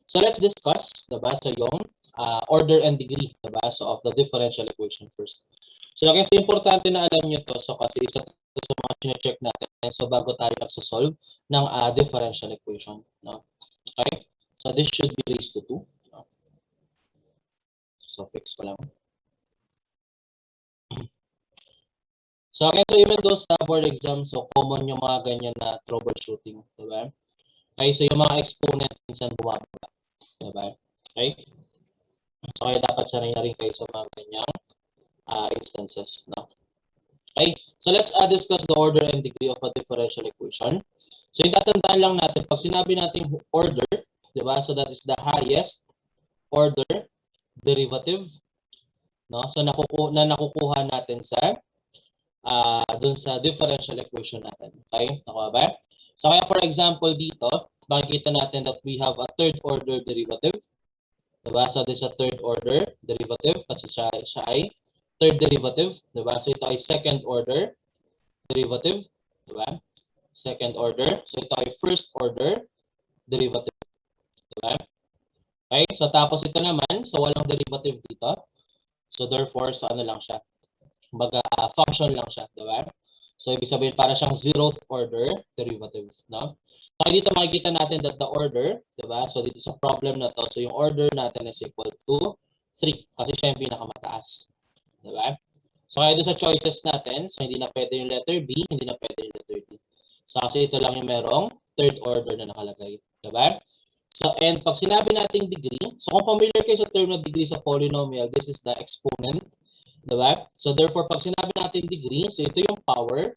So let's discuss, diba? So yung order and degree, diba? So of the differential equation first. So kasi importante na alam nyo to. So kasi isa sa mga check natin. So bago tayo nagsosolve ng differential equation. No? Okay? So this should be raised to 2. No? So fix ko lang. So okay, so even though sa board exam, so common yung mga ganyan na troubleshooting. Diba? Okay, so yung mga exponent minsan bumababa. Diba? Okay? So kaya dapat sanay na rin kayo sa mga ganyang instances. No? Okay, so let's discuss the order and degree of a differential equation. So yung tatandaan lang natin, pag sinabi natin order, diba? So that is the highest order derivative. No? So nakukuha natin sa dun sa differential equation natin. Okay? Nakuha ba? So kaya for example dito, makikita natin that we have a third order derivative. Diba? So this is a third order derivative kasi siya ay third derivative. Diba? So ito ay second order derivative. Diba? Second order. So ito ay first order derivative. Diba? Okay? So tapos ito naman, so walang derivative dito. So therefore, so ano lang siya? Kumbaga, function lang siya. Diba? So ibig sabihin para siyang zeroth order derivative. No? So dito makikita natin that the order, diba? So dito sa problem na to, so yung order natin is equal to 3 kasi siya yung pinakamataas. Diba? So kaya doon sa choices natin, so hindi na pwede yung letter B, hindi na pwede yung letter D. So kasi ito lang yung merong third order na nakalagay. Diba? So and pag sinabi nating degree, so kung familiar kayo sa term of degree sa polynomial, this is the exponent. Diba? So therefore, pag sinabi natin degree, so ito yung power.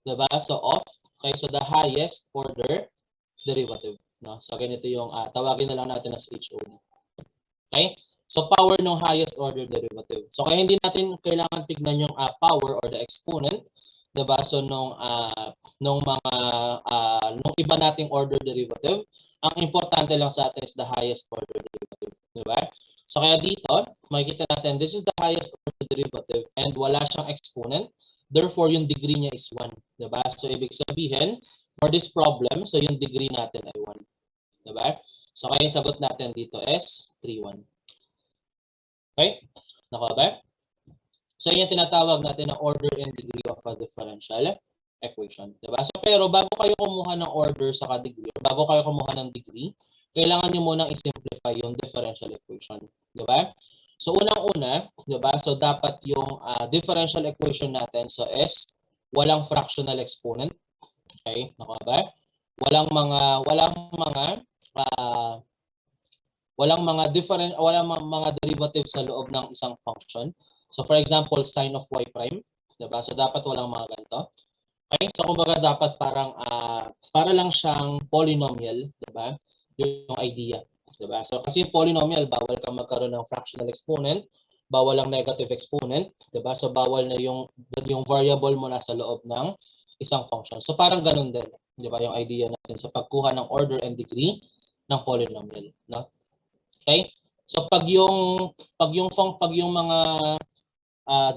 Diba? So of, okay, so the highest order derivative. No? So ganito yung, tawagin na lang natin as HOD. Okay? So power ng highest order derivative. So kaya hindi natin kailangan tignan yung power or the exponent. Diba? So nung iba nating order derivative, ang importante lang sa atin is the highest order derivative. Diba? So kaya dito, makikita natin, this is the highest order derivative and wala siyang exponent. Therefore, yung degree niya is 1. Diba? So ibig sabihin, for this problem, so yung degree natin ay 1. Diba? So kaya yung sagot natin dito is 3, 1. Okay? Nakuha ba? So yan tinatawag natin na order and degree of a differential equation. Diba? So pero bago kayo kumuha ng order sa degree, bago kayo kumuha ng degree, kailangan nyo munang i-simplify yung differential equation. Diba? So unang-una, diba? So dapat yung differential equation natin so is walang fractional exponent. Okay? Nakuha ba? Walang mga derivative sa loob ng isang function. So for example, sine of y prime, diba? So dapat walang mga ganito. Okay? So kumbaga dapat parang para lang siyang polynomial, diba? Yung idea, diba? So kasi yung polynomial, bawal kang magkaroon ng fractional exponent, bawal ang negative exponent, diba? So bawal na yung variable mo nasa loob ng isang function. So parang ganun din, diba? Yung idea natin sa pagkuha ng order and degree ng polynomial, no? Okay? So pag yung mga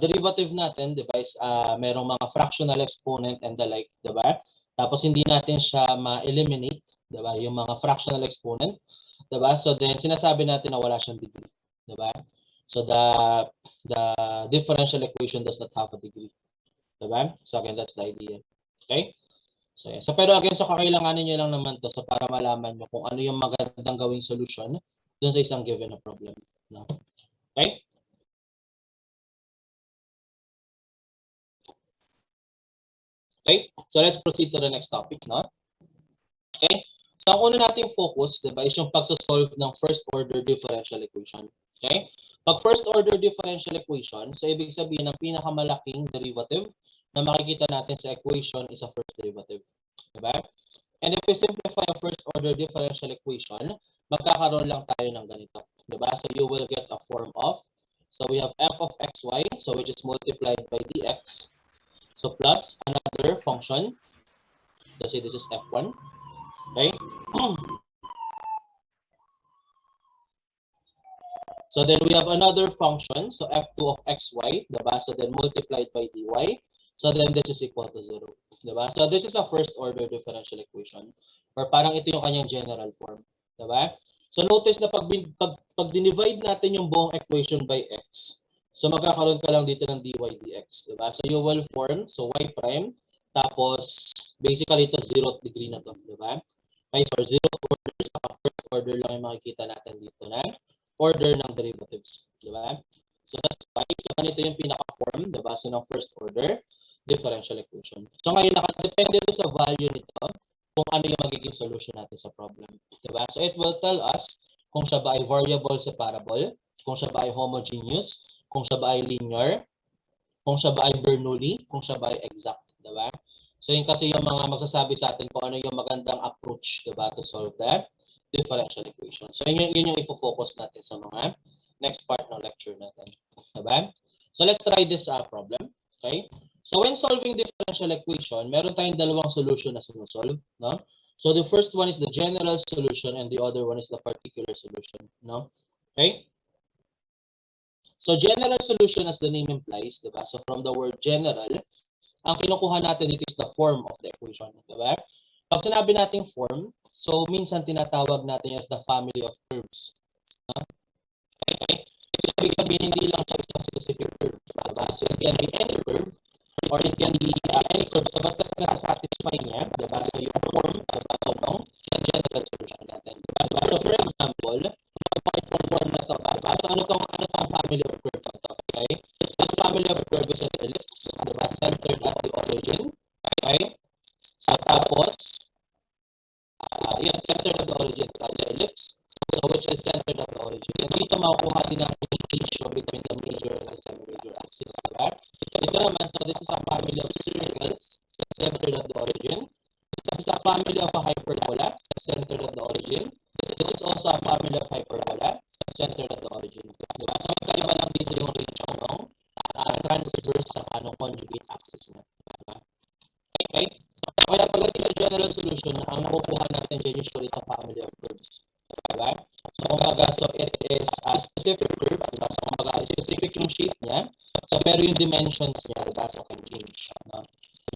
derivative natin, diba, is merong mga fractional exponent and the like, diba? Tapos hindi natin siya ma-eliminate, diba, yung mga fractional exponent, diba? So then sinasabi natin na wala siyang degree, diba? So the differential equation does not have a degree, diba? So again, that's the idea. Okay? So yeah. So pero again, so kakailanganin niyo lang naman to so para malaman niyo kung ano yung magandang gawing solution dun sa isang given na problem, no? Okay? Okay? So let's proceed to the next topic, no? Okay? So ang una nating focus, diba, is yung pagsosolve ng first order differential equation. Okay? Pag first order differential equation, so ibig sabihin ang pinakamalaking derivative na makikita natin sa equation is a first derivative. Diba? And if we simplify a first order differential equation, magkakaroon lang tayo ng ganito. Diba? So you will get a form of, so we have f of xy, so which is multiplied by dx. So plus another function. So say this is f1. Okay? So then we have another function. So f2 of xy. Diba? So then multiplied by dy. So then this is equal to 0. Diba? So this is a first order differential equation. Or parang ito yung kanyang general form. Diba? So notice na pag dinivide natin yung buong equation by x, so magkakaroon ka lang dito ng dy dx, diba? So you will form, so y prime, tapos basically ito 0th degree na to, diba? Okay, so 0th order, saka first order lang yung makikita natin dito na order ng derivatives, diba? So that's why, so ganito yung pinaka-form, diba? So ng first order differential equation. So ngayon, nakadepende ito sa value nito kung ano yung magiging solution natin sa problem. Diba? So it will tell us kung siya ba ay variable separable, kung siya ba ay homogeneous, kung siya ba ay linear, kung siya ba ay Bernoulli, kung siya ba ay exact. Diba? So yun kasi yung mga magsasabi sa atin kung ano yung magandang approach, diba, to solve that differential equation. So yun yung ifo-focus natin sa mga next part ng lecture natin. Diba? So let's try this problem. Okay? So when solving differential equation, meron tayong dalawang solution na sinusolve, no? So the first one is the general solution and the other one is the particular solution, no? Okay? So general solution, as the name implies, diba? So from the word general, ang kinukuha natin dito is the form of the equation, diba? Pag sinabi nating form, so minsan tinatawag natin as the family of curves. No? Okay? So ibig sabihin, hindi lang siya isang specific curve, diba? So it can be any curve, or it can be any curve. So basta nasa-satisfy niya, diba? So yung form, diba? So nung general solution natin, diba? So for example, itong form na to, diba? So ano tong family of curve na to, okay? This family of curve is an ellipse, diba? Centered at the origin, okay? So tapos, centered at the origin, that's the ellipse. So which is centered at the origin. And dito makukuha din natin yung ratio between the major and the semi-major axis, diba? Ito naman, so this is a family of circles centered at the origin. This is a family of a hyperbola centered at the origin. This is also a family of hyperbola centered at the origin. Diba? So magkaiba lang dito yung ratio ng transverse sa anong conjugate axis na. Diba? Okay? So kaya pagdating sa general solution, ang nakukuha natin dyan usually sa family of curves. Diba? So kumbaga, so it is a specific curve. Diba? So kumbaga, specific yung shape niya. So pero yung dimensions niya, diba? So can change. No?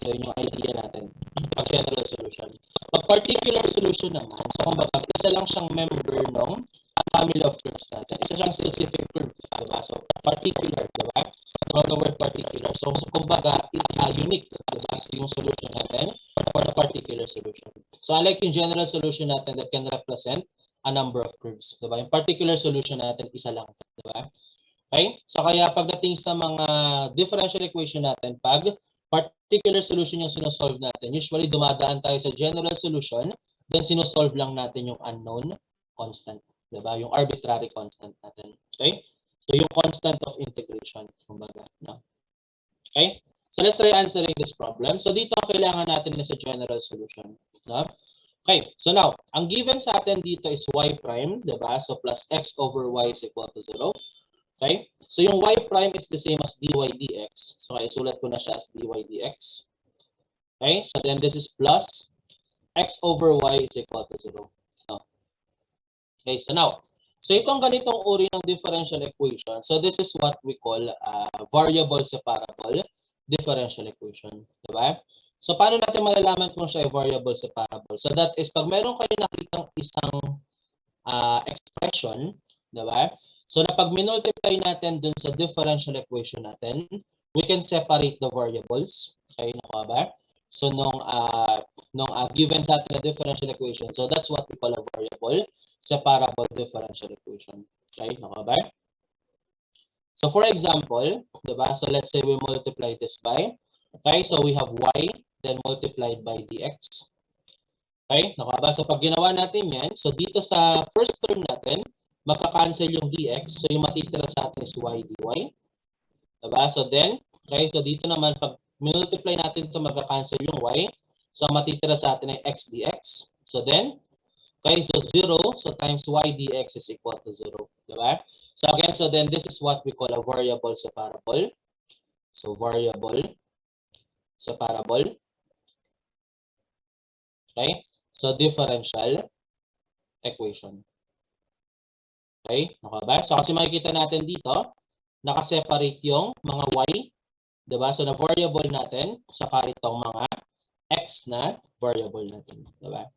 So yun yung idea natin. Pag general solution. Pag particular solution naman, so kumbaga, isa lang siyang member ng family of curves natin. Isa siyang specific curve. Diba? So particular, diba? From the word particular. So kumbaga, unique. Diba? So yung solution natin for the particular solution. So unlike yung general solution natin that can represent a number of curves. Diba? Yung particular solution natin, isa lang. Diba? Okay? So kaya pagdating sa mga differential equation natin, pag particular solution yung sinosolve natin, usually dumadaan tayo sa general solution, then sinosolve lang natin yung unknown constant. Diba? Yung arbitrary constant natin. Okay? So yung constant of integration. Kumbaga, no? Okay? So let's try answering this problem. So dito kailangan natin na sa general solution. No? Okay, so now, ang given sa atin dito is y prime, diba? So plus x over y is equal to 0. Okay, so yung y prime is the same as dy dx. So isulat ko na siya as dy dx. Okay, so then this is plus x over y is equal to 0. Okay, so now, so itong ganitong uri ng differential equation, so this is what we call variable separable differential equation. Diba? So, paano natin malalaman kung siya ay variable separable? So, that is, pag meron kayo nakitang isang expression, diba? So, na pag minultiply natin dun sa differential equation natin, we can separate the variables. Okay, nakuha ba? So, nung given sa atin na differential equation, so that's what we call a variable separable differential equation. Okay, nakuha ba? So, for example, diba? So, let's say we multiply this by, okay, so we have y, then multiplied by dx. Okay, nakaba. So pag ginawa natin yan, so dito sa first term natin, magka-cancel yung dx. So yung matitira sa atin is y dy. Diba? So then, okay, so dito naman, pag multiply natin ito, magka-cancel yung y. So matitira sa atin ay x dx. So then, okay, so 0, so times y dx is equal to 0. Diba? So again, so then this is what we call a variable separable. So variable separable. Okay? So, differential equation. Okay? Nakaba? So, kasi makikita natin dito, nakaseparate yung mga y. Diba? So, na variable natin, saka itong mga x na variable natin. Diba?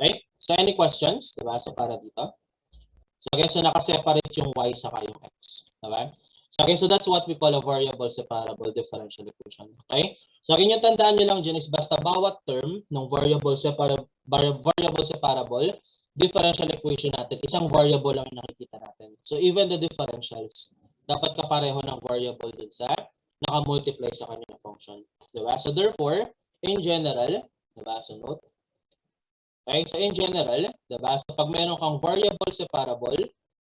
Okay? So, any questions? Diba? So, para dito. So, okay, so nakaseparate yung y saka yung x. Diba? So, okay, so that's what we call a variable separable differential equation. Okay? So, yung tandaan nyo lang dyan is basta bawat term ng variable separable differential equation natin, isang variable lang yung nakikita natin. So, even the differentials, dapat kapareho ng variable dun sa naka-multiply sa kanyang function. Diba? So, therefore, in general, diba? So, note. Okay? So, in general, diba? So, pag meron kang variable separable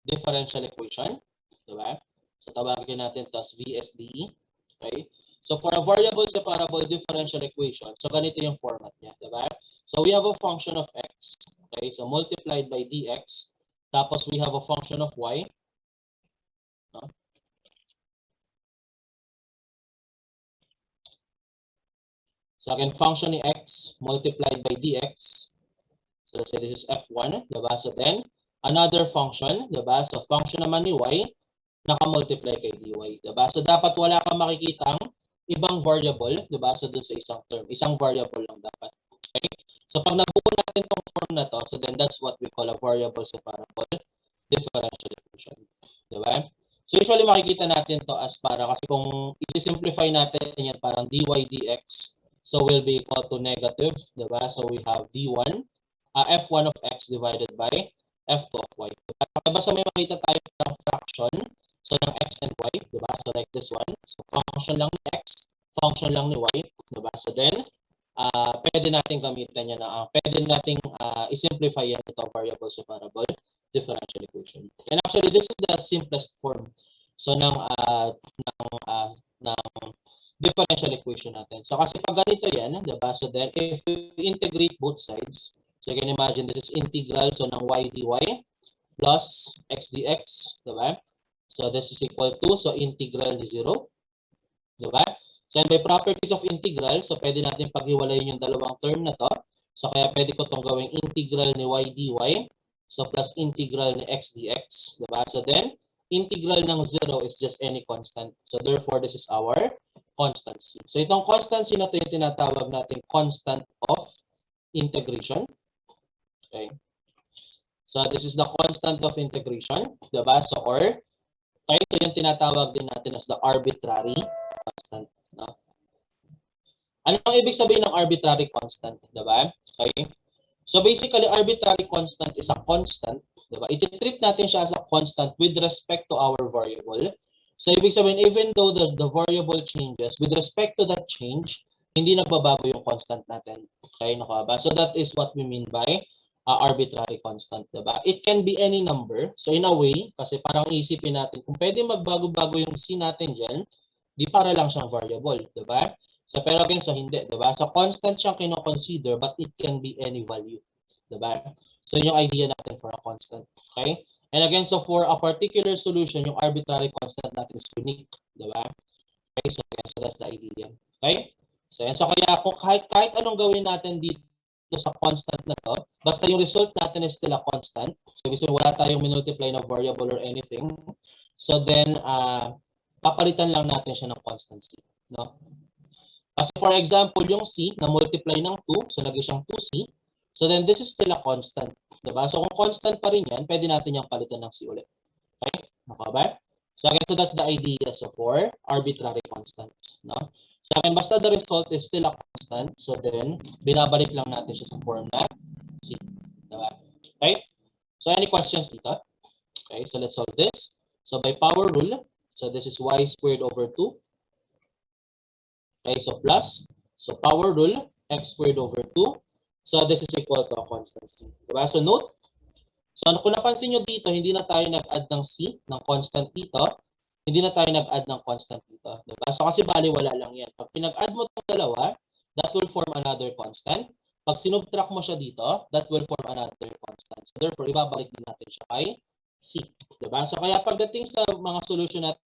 differential equation, diba? So, tawagin natin ito as VSDE. Okay? So, for a variable separable differential equation, so ganito yung format niya, diba? So, we have a function of x, okay? So, multiplied by dx, tapos we have a function of y, no? So, again, function ni x multiplied by dx. So, let's say this is f1, diba? So, then, another function, diba? So, function naman ni y, naka-multiply kay dy, diba? So, dapat wala kang makikitang ibang variable, diba? So, dun sa isang term, isang variable lang dapat. Okay? So, pag nabuo natin itong form na to, so then that's what we call a variable separable differential equation. Diba? So, usually makikita natin to as para, kasi kung i-simplify natin yan, parang dy dx, so will be equal to negative, diba? So, we have d1, f1 of x divided by f2 of y. Diba? Basta may makita tayo ng fraction, so ng x and y, diba? So, like this one, so function lang ni x, function lang ni y, diba? So, then, pwede natin gamitin yan na pwede nating i-simplify yan ito variable separable differential equation. And actually, this is the simplest form so ng differential equation natin. So kasi pag ganito yan, diba? So then if we integrate both sides, so you can imagine this is integral so ng y dy plus x dx, diba? So this is equal to, so integral ni 0, diba? So by properties of integral, so pwede natin paghiwalayin yung dalawang term na to. So kaya pwede ko itong gawing integral ni y dy, so plus integral ni x dx, diba? So then, integral ng 0 is just any constant. So therefore, this is our constancy. So itong constancy na ito yung tinatawag natin constant of integration. Okay. So this is the constant of integration, diba? So or, ito yung tinatawag din natin as the arbitrary constant. No? Ano ang ibig sabihin ng arbitrary constant, diba? Okay. So basically, arbitrary constant is a constant, diba? I-treat natin siya as a constant with respect to our variable. So ibig sabihin, even though the variable changes, with respect to that change, hindi nagbabago yung constant natin. Okay, nakaba? So that is what we mean by arbitrary constant, diba? It can be any number. So in a way, kasi parang isipin natin, kung pwede magbago-bago yung c natin dyan, di para lang siyang variable, diba? So pero again, so hindi, diba? So constant siyang kino-consider, but it can be any value, diba? So yung idea natin for a constant, okay? And again, so for a particular solution, yung arbitrary constant natin is unique, diba? Okay, so, again, so that's the idea, okay? So yan, so kaya kung kahit anong gawin natin dito sa constant na to, basta yung result natin is still a constant, so ibig sabihin wala tayong multiply na variable or anything, so then, papalitan lang natin siya ng constancy, no? Kasi for example, yung c na multiply ng 2, so lagi siyang 2c, so then this is still a constant, diba? So kung constant pa rin yan, pwede natin yung palitan ng c ulit. Okay? Okay ba? So again, so that's the idea so for arbitrary constants, no? So again, basta the result is still a constant, so then binabalik lang natin siya sa form na c, diba? Okay? So any questions dito? Okay, so let's solve this. So by power rule, so this is y squared over 2. Okay, so plus, so power rule, x squared over 2. So this is equal to a constancy. Diba? So note, so kung napansin nyo dito, hindi na tayo nag-add ng c, ng constant dito. Hindi na tayo nag-add ng constant dito. Diba? So kasi bali wala lang yan. Pag pinag-add mo itong dalawa, that will form another constant. Pag sinubtract mo siya dito, that will form another constant. So therefore, ibabalik din natin siya kay c. Diba? So kaya pagdating sa mga solution natin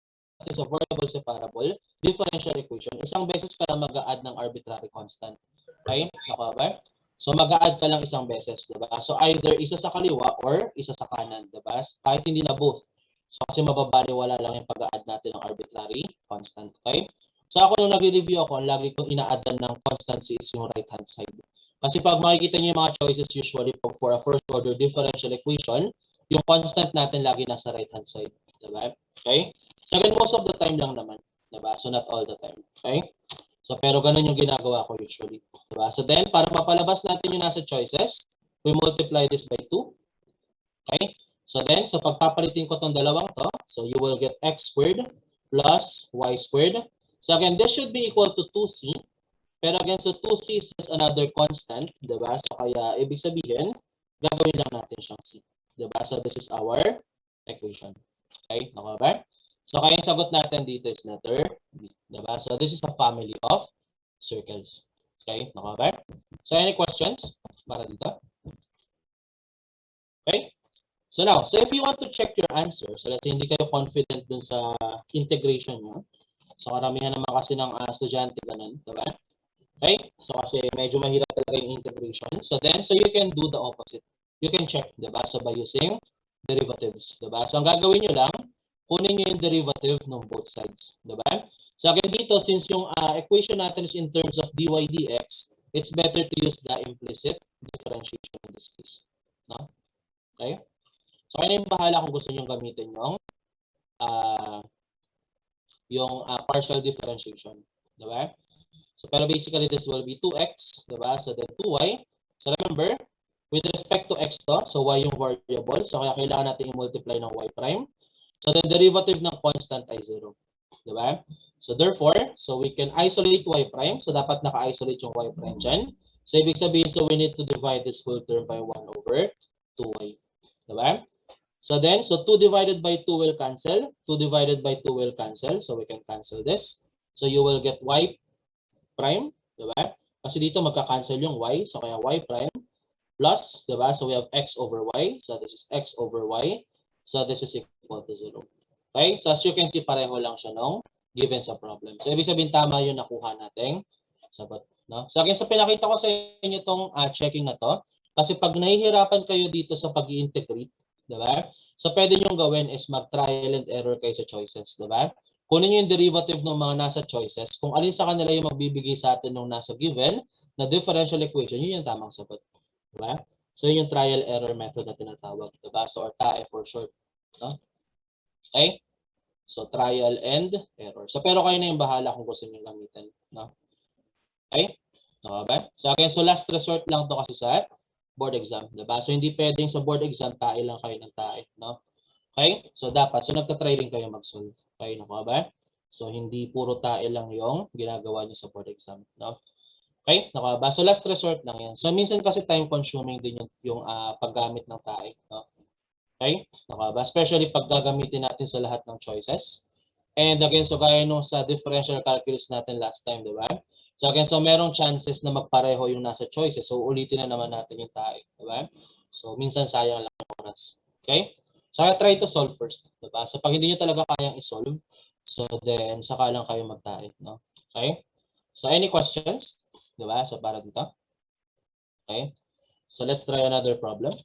sa variable separable differential equation, isang beses ka lang mag-a-add ng arbitrary constant. Okay? Naka ba? So mag-a-add ka lang isang beses, diba? So either isa sa kaliwa or isa sa kanan, diba? Kahit hindi na both. So kasi mababaliwala lang yung pag-a-add natin ng arbitrary constant, okay? So ako nung nag-review ako, lagi kong ina-addan ng constancy is yung right hand side. Kasi pag makikita niyo yung mga choices usually for a first order differential equation, yung constant natin lagi nasa right hand side. Diba? Okay? So again, most of the time lang naman. Diba? So not all the time. Okay? So pero ganun yung ginagawa ko usually. Diba? So then, para mapalabas natin yung nasa choices, we multiply this by 2. Okay? So then, so pagpapalitin ko tong dalawang to, so you will get x squared plus y squared. So again, this should be equal to 2c. Pero again, so 2c is just another constant, diba? So kaya ibig sabihin, gagawin lang natin siyang c. Diba? So this is our equation. Okay? Okay ba? So kaya yung sagot natin dito is letter B. Diba? So this is a family of circles. Okay? Okay ba? So any questions para dito? Okay? So now, so if you want to check your answer, so let's say hindi kayo confident dun sa integration nyo. So karamihan naman kasi ng estudyante ganun, diba? Okay? So kasi medyo mahirap talaga yung integration. So then, so you can do the opposite. You can check, diba? So by using derivatives, diba? So ang gagawin nyo lang, kunin nyo yung derivative ng both sides, diba? So again dito, since yung equation natin is in terms of dy dx, it's better to use the implicit differentiation in this case. No? Okay? So kayo na yung bahala kung gusto nyo gamitin yung partial differentiation. Diba? So pero basically this will be 2x, diba? So then 2y. So remember, with respect to x to, so y yung variable. So kaya kailangan natin i-multiply ng y prime. So the derivative ng constant ay 0. Diba? So therefore, so we can isolate y prime. So dapat naka-isolate yung y prime dyan. So ibig sabihin, so we need to divide this whole term by 1 over 2y. Diba? So then, so 2 divided by 2 will cancel. 2 divided by 2 will cancel. So we can cancel this. So you will get y prime. Diba? Kasi dito magka-cancel yung y. So kaya y prime plus, diba? So we have x over y. So this is x over y. So this is equal to 0. Okay? So as you can see, pareho lang siya nung given sa problem. So ibig sabihin, tama yung nakuha nating sagot. No? So again, so pinakita ko sa inyo itong checking na to. Kasi pag nahihirapan kayo dito sa pag-i-integrate, diba? So pwede nyo gawin is mag-trial and error kayo sa choices, diba? Kunin nyo yung derivative ng mga nasa choices. Kung alin sa kanila yung magbibigay sa atin ng nasa given na differential equation, yun yung tamang sagot. Diba? So yun yung trial error method na tinatawag, diba? So or TAE for short. No? Okay? So trial and error. So pero kayo na yung bahala kung gusto nyo gamitin. No? Okay? No, ba? So again, so last resort lang to kasi sa board exam, diba? So hindi pwedeng sa board exam tae lang kayo ng tae, no? Okay? So dapat, so nagtatry rin kayo mag-solve. Okay, no ba? So hindi puro tae lang yung ginagawa niyo sa board exam, no? Okay? No ba? So last resort lang yan. So minsan kasi time consuming din yung paggamit ng tae, no? Okay? No ba? Especially pag gagamitin natin sa lahat ng choices. And again, so gaya nung sa differential calculus natin last time, di ba? So again, so merong chances na magpareho yung nasa choices. So ulitin na naman natin yung tae, di ba? So minsan sayang lang yung oras. Okay? So I try to solve first, di ba? So pag hindi niyo talaga kayang i-solve, so then saka lang kayo magtae, no? Okay? So any questions? Di ba? So para dito. Okay? So let's try another problem.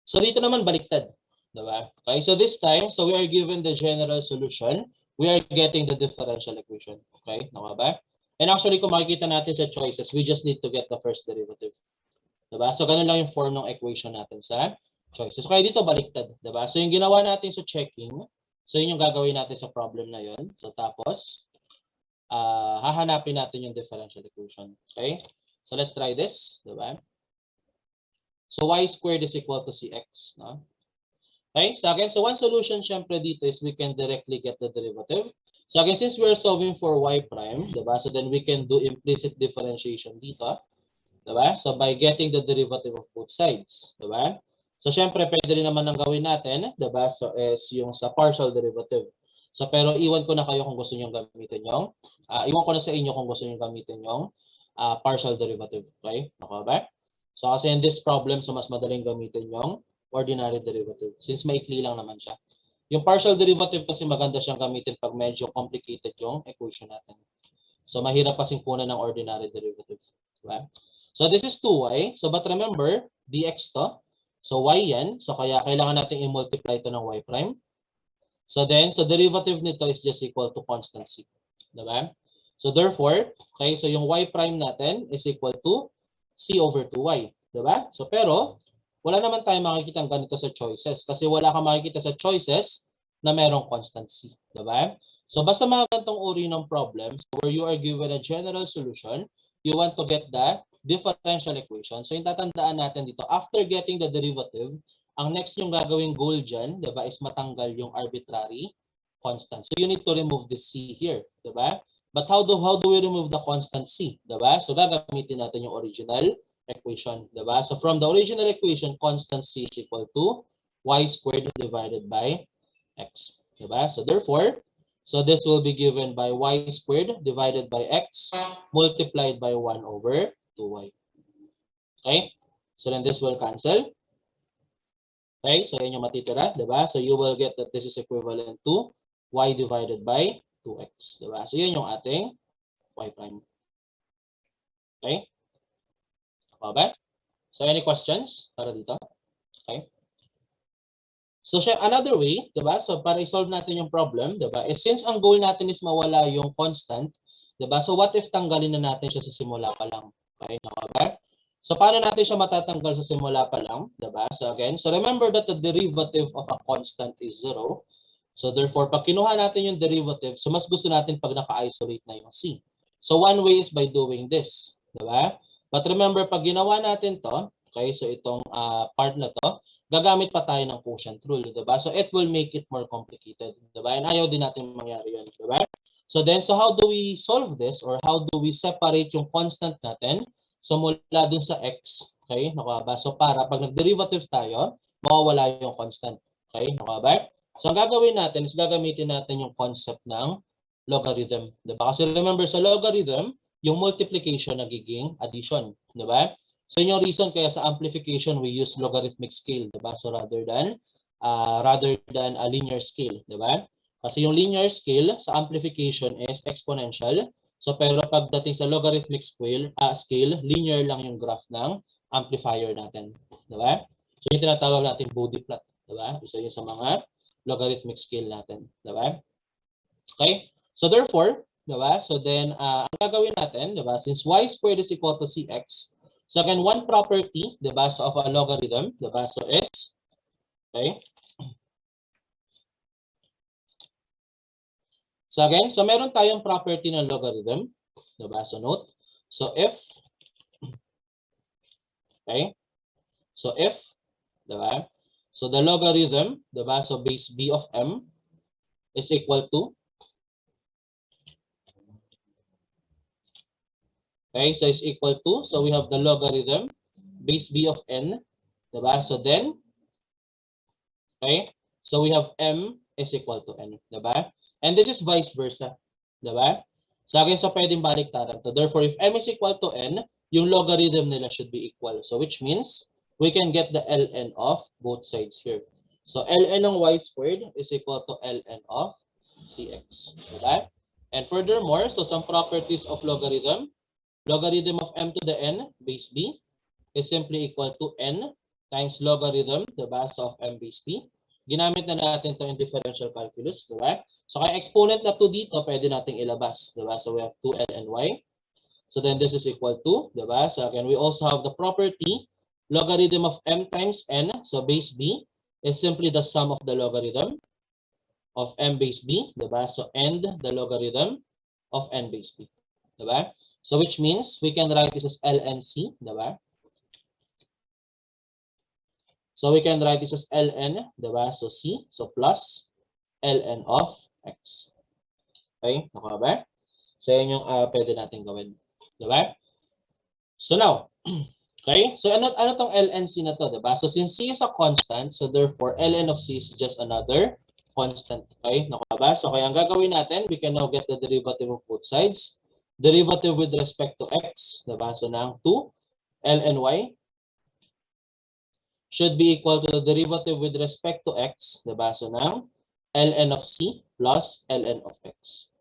So dito naman baliktad. Diba? Okay, so this time, so we are given the general solution. We are getting the differential equation. Okay, naka ba? And actually, kung makikita natin sa choices, we just need to get the first derivative. Diba? So ganun lang yung form ng equation natin sa choices. So kaya dito baliktad. Diba? So yung ginawa natin sa checking, so yun yung gagawin natin sa problem na yun. So tapos, hahanapin natin yung differential equation. Okay? So let's try this. Diba? So y squared is equal to cx. No? Okay, so again, so one solution syempre dito is we can directly get the derivative. So again, since we're solving for y prime, diba? So then we can do implicit differentiation dito. Diba? So by getting the derivative of both sides. Diba? So syempre, pwede rin naman ang gawin natin, diba? So is yung sa partial derivative. So pero iwan ko na kayo kung gusto nyo gamitin yung, iwan ko na sa inyo kung gusto nyo gamitin yung partial derivative. Okay? Okay ba? So kasi in this problem, so mas madaling gamitin yung ordinary derivative since maikli lang naman siya. Yung partial derivative kasi maganda siyang gamitin pag medyo complicated yung equation natin. So mahirap kasing kunan ng ordinary derivative. Diba? So this is 2y. So but remember, dx to. So y yan. So kaya kailangan natin i-multiply to ng y prime. So then, so derivative nito is just equal to constant c. Diba? So therefore, okay, so yung y prime natin is equal to c over 2y. Diba? So pero, wala naman tayong makikita ganito sa choices kasi wala kang makikita sa choices na merong constant c. Diba? So basta mga ganitong uri ng problems where you are given a general solution, you want to get the differential equation. So yung tatandaan natin dito, after getting the derivative, ang next yung gagawing goal dyan, diba, is matanggal yung arbitrary constant. So you need to remove this c here. Diba? But how do we remove the constant c? Diba? So gagamitin natin yung original equation. Diba? So from the original equation, constant c is equal to y squared divided by x. Diba? So therefore, so this will be given by y squared divided by x multiplied by 1 over 2y. Okay? So then this will cancel. Okay? So yun yung matitira. Diba? So you will get that this is equivalent to y divided by 2x. Diba? So yun yung ating y prime. Okay? Okay? So any questions para dito? Okay? So another way, diba? So para i-solve natin yung problem, diba? Is since ang goal natin is mawala yung constant, diba? So what if tanggalin na natin siya sa simula pa lang? Okay, okay? So paano natin siya matatanggal sa simula pa lang, diba? So again, so remember that the derivative of a constant is 0. So therefore, pag kinuha natin yung derivative, so mas gusto natin pag naka-isolate na yung c. So one way is by doing this, diba? But remember, pag ginawa natin to, okay, so itong part na to, gagamit pa tayo ng quotient rule, diba? So it will make it more complicated, diba? And ayaw din natin mangyari yun, diba? So then, so how do we solve this or how do we separate yung constant natin? So mula dun sa x, okay, nakaba? So para pag nag-derivative tayo, mawawala yung constant, okay, nakaba? So ang gagawin natin is gagamitin natin yung concept ng logarithm, diba? Kasi remember sa logarithm, yung multiplication nagiging addition, diba? So yun yung reason kaya sa amplification we use logarithmic scale, diba? So rather than a linear scale, diba? Kasi yung linear scale sa amplification is exponential. So pero pagdating sa logarithmic scale, linear lang yung graph ng amplifier natin, diba? So yung tinatawag natin Bode plot, diba? Isa yun sa mga logarithmic scale natin, diba? Okay? So therefore, diba? So then ang gagawin natin, diba? Since y squared is equal to cx, so again, one property, diba, so of a logarithm, diba, so is, okay? So again, so meron tayong property ng logarithm, diba, so note. So if, okay? So if, diba, so the logarithm, diba, so base b of m is equal to, okay, so is equal to, so we have the logarithm base b of n, diba? So then, okay, so we have m is equal to n, diba? And this is vice versa, diba? So again, so pwedeng baliktaran to. Therefore, if m is equal to n, yung logarithm nila should be equal. So which means, we can get the ln of both sides here. So ln ng y squared is equal to ln of cx, diba? And furthermore, so some properties of logarithm, logarithm of m to the n base b is simply equal to n times logarithm, diba, so of m base b. Ginamit na natin ito in differential calculus, diba? So kaya exponent na 2 dito, pwede nating ilabas, diba? So we have 2 ln y. So then this is equal to, diba? So again, we also have the property, logarithm of m times n, so base b is simply the sum of the logarithm of m base b, diba? So and the logarithm of n base b, diba? So which means we can write this as ln c, diba? So we can write this as ln, diba? So c, so plus ln of x. Okay, nakuha ba? So yan yung pwede natin gawin, diba? So now, okay, so ano tong ln c na to, diba? So since c is a constant, so therefore ln of c is just another constant. Okay, nakuha ba? So kaya ang gagawin natin, we can now get the derivative of both sides. Derivative with respect to x, diba? So nang 2 ln y should be equal to the derivative with respect to x, diba? So nang ln of c plus ln of x.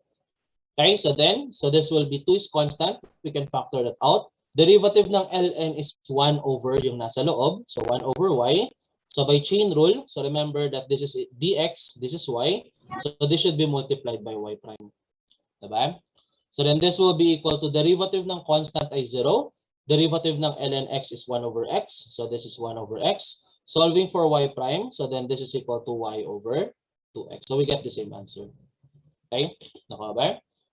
Okay, so then, so this will be 2 is constant. We can factor that out. Derivative ng ln is 1 over yung nasa loob. So 1 over y. So by chain rule, so remember that this is dx, this is y. So this should be multiplied by y prime. Diba? So then this will be equal to derivative ng constant ay 0. Derivative ng ln x is 1 over x. So this is 1 over x. Solving for y prime. So then this is equal to y over 2x. So we get the same answer. Okay? Naka ba?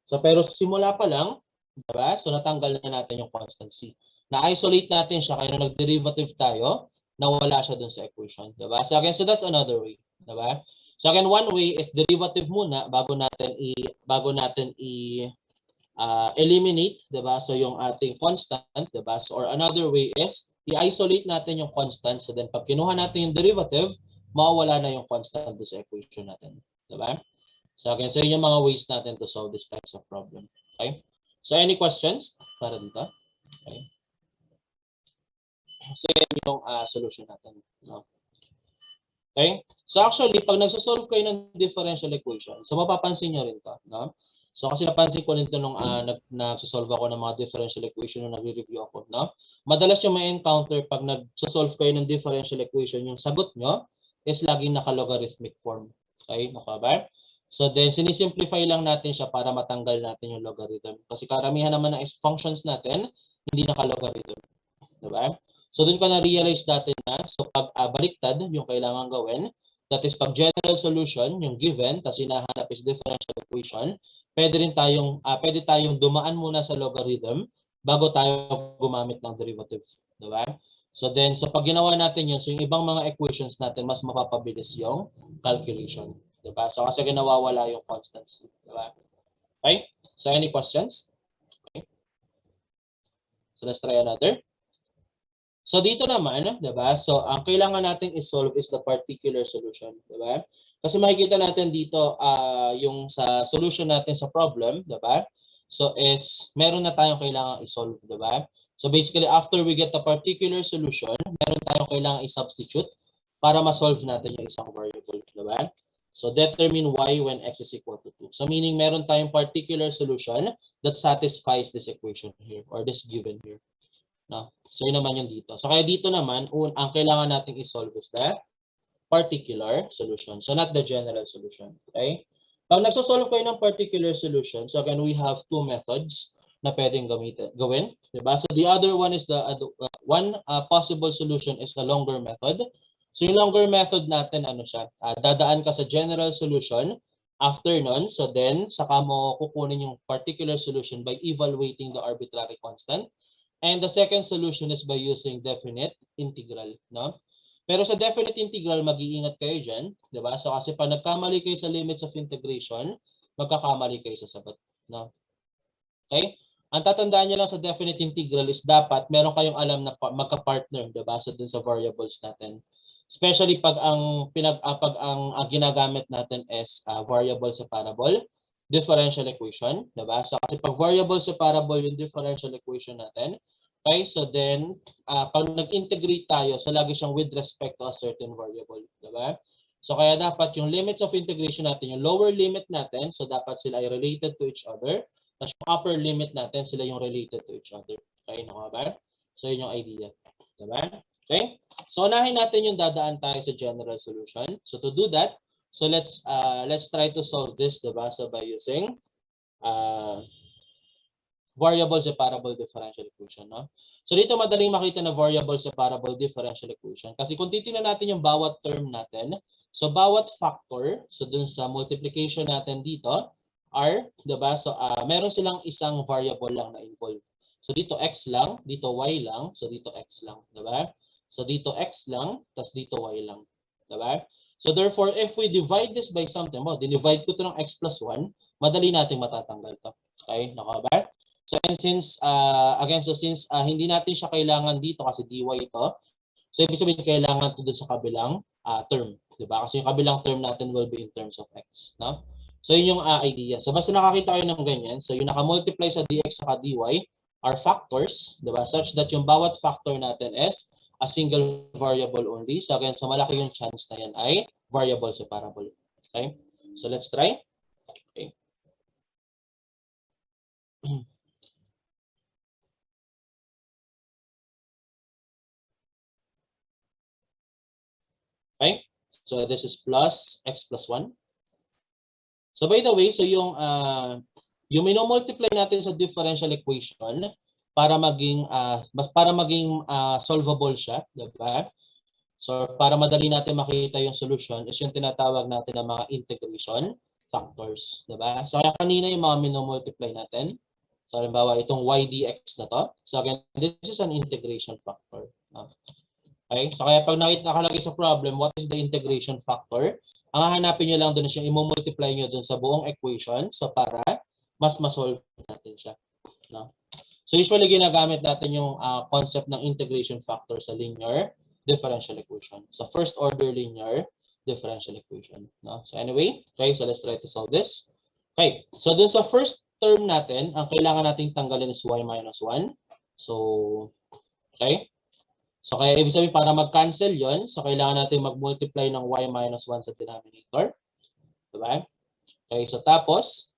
So pero simula pa lang, diba? So natanggal na natin yung constancy. Na-isolate natin siya kaya nung nag-derivative tayo, nawala siya dun sa equation. Diba? So again, so that's another way. Diba? So again, one way is derivative muna bago natin eliminate, diba? So yung ating constant, diba? So, or another way is i-isolate natin yung constant. So then pag kinuha natin yung derivative, mawawala na yung constant sa equation natin. Diba? So again, so yun yung mga ways natin to solve this types of problem. Okay? So any questions para dito? Okay. So yan yung solution natin. No? Okay? So actually, pag nagsosolve kayo ng differential equation, so mapapansin nyo rin to. No? So kasi napansin ko rin ito nung nagsosolve ako ng mga differential equation nung nagre-review ako. No? Madalas yung may encounter pag nagsosolve kayo ng differential equation, yung sagot nyo is laging naka-logarithmic form. Okay? Naka-ba? So then, sinisimplify lang natin siya para matanggal natin yung logarithm. Kasi karamihan naman ng functions natin, hindi naka-logarithm. Diba? So doon ko na-realize natin na, so pag baliktad yung kailangan gawin, that is pag general solution, yung given, tapos hinahanap is differential equation, pwede tayong dumaan muna sa logarithm bago tayo gumamit ng derivative. Diba? So then, so pag ginawa natin yun, so yung ibang mga equations natin, mas mapapabilis yung calculation. Diba? So kasi nawawala yung constants. Diba? Okay? So any questions? Okay. So let's try another. So dito naman, diba? So ang kailangan natin i-solve is the particular solution. Diba? Kasi makikita natin dito yung sa solution natin sa problem, diba? So is meron na tayong kailangan i-solve, diba? So basically after we get the particular solution, meron tayong kailangan i-substitute para ma-solve natin yung isang variable, diba? So determine y when x is equal to 2. So meaning meron tayong particular solution that satisfies this equation here or this given here. No? So yun naman yung dito. So kaya dito naman, ang kailangan nating i-solve is the particular solution. So not the general solution. Okay? Pag nagsosolve kayo ng particular solution, so again, we have two methods na pwedeng gawin. Diba? So the other one is one possible solution is the longer method. So yung longer method natin, ano siya, dadaan ka sa general solution, after nun, so then, saka mo kukunin yung particular solution by evaluating the arbitrary constant. And the second solution is by using definite integral. No? Pero sa definite integral, mag-iingat kayo dyan. Diba? So kasi pag nagkamali kayo sa limits of integration, magkakamali kayo sa sagot. No? Okay? Ang tatandaan nyo lang sa definite integral is dapat meron kayong alam na magka-partner, diba? So dun sa variables natin. Especially pag ang ginagamit natin is variable separable differential equation, diba? So kasi pag variable separable yung differential equation natin, okay? So then pag nag-integrate tayo, so lagi siyang with respect to a certain variable, diba? So kaya dapat yung limits of integration natin, yung lower limit natin, so dapat sila ay related to each other. Tapos yung upper limit natin, sila yung related to each other. Okay, ba? So yun yung idea. Diba? Okay? So unahin natin yung dadaan tayo sa general solution. So to do that, so let's try to solve this, diba? So by using variable separable differential equation, no? So dito madaling makita na variable separable differential equation kasi kung titingnan natin yung bawat term natin, so bawat factor, so dun sa multiplication natin dito are, diba? So meron silang isang variable lang na involved. So dito x lang, dito y lang, so dito x lang, diba? So dito x lang, tas dito y lang, diba? So therefore, if we divide this by something, dinivide ko to ng x plus 1, madali natin matatanggal to. Okay, naka ba? So since hindi natin siya kailangan dito kasi dy ito, so ibig sabihin kailangan to dun sa kabilang term, 'di ba? Kasi yung kabilang term natin will be in terms of x, no? So yun yung idea. So basta nakakita kayo ng ganyan, so yung naka-multiply sa dx saka dy are factors, 'di ba? Such that yung bawat factor natin is a single variable only. So again, so malaki yung chance na yan ay variable separable. Okay? So let's try. Okay. Okay? So this is plus x plus 1. So by the way, so yung yung minomultiply natin sa differential equation para maging solvable siya, diba? So para madali natin makita yung solution is yung tinatawag natin ng mga integration factors, diba? So kaya kanina yung mga minomultiply natin. So halimbawa itong y dx na to. So again, this is an integration factor. Okay? So kaya pag nakalagay sa problem, what is the integration factor? Ang hahanapin nyo lang doon is yung i-multiply nyo doon sa buong equation. So para mas ma-solve natin siya. No? So usually ginagamit natin yung concept ng integration factor sa linear differential equation. So first order linear differential equation. No? So anyway, okay, so let's try to solve this. Okay, so dun sa first term natin, ang kailangan nating tanggalin is y minus 1. So, okay. So kaya ibig sabihin para mag-cancel yon, so kailangan natin mag-multiply ng y minus 1 sa denominator. Diba? Okay, so tapos,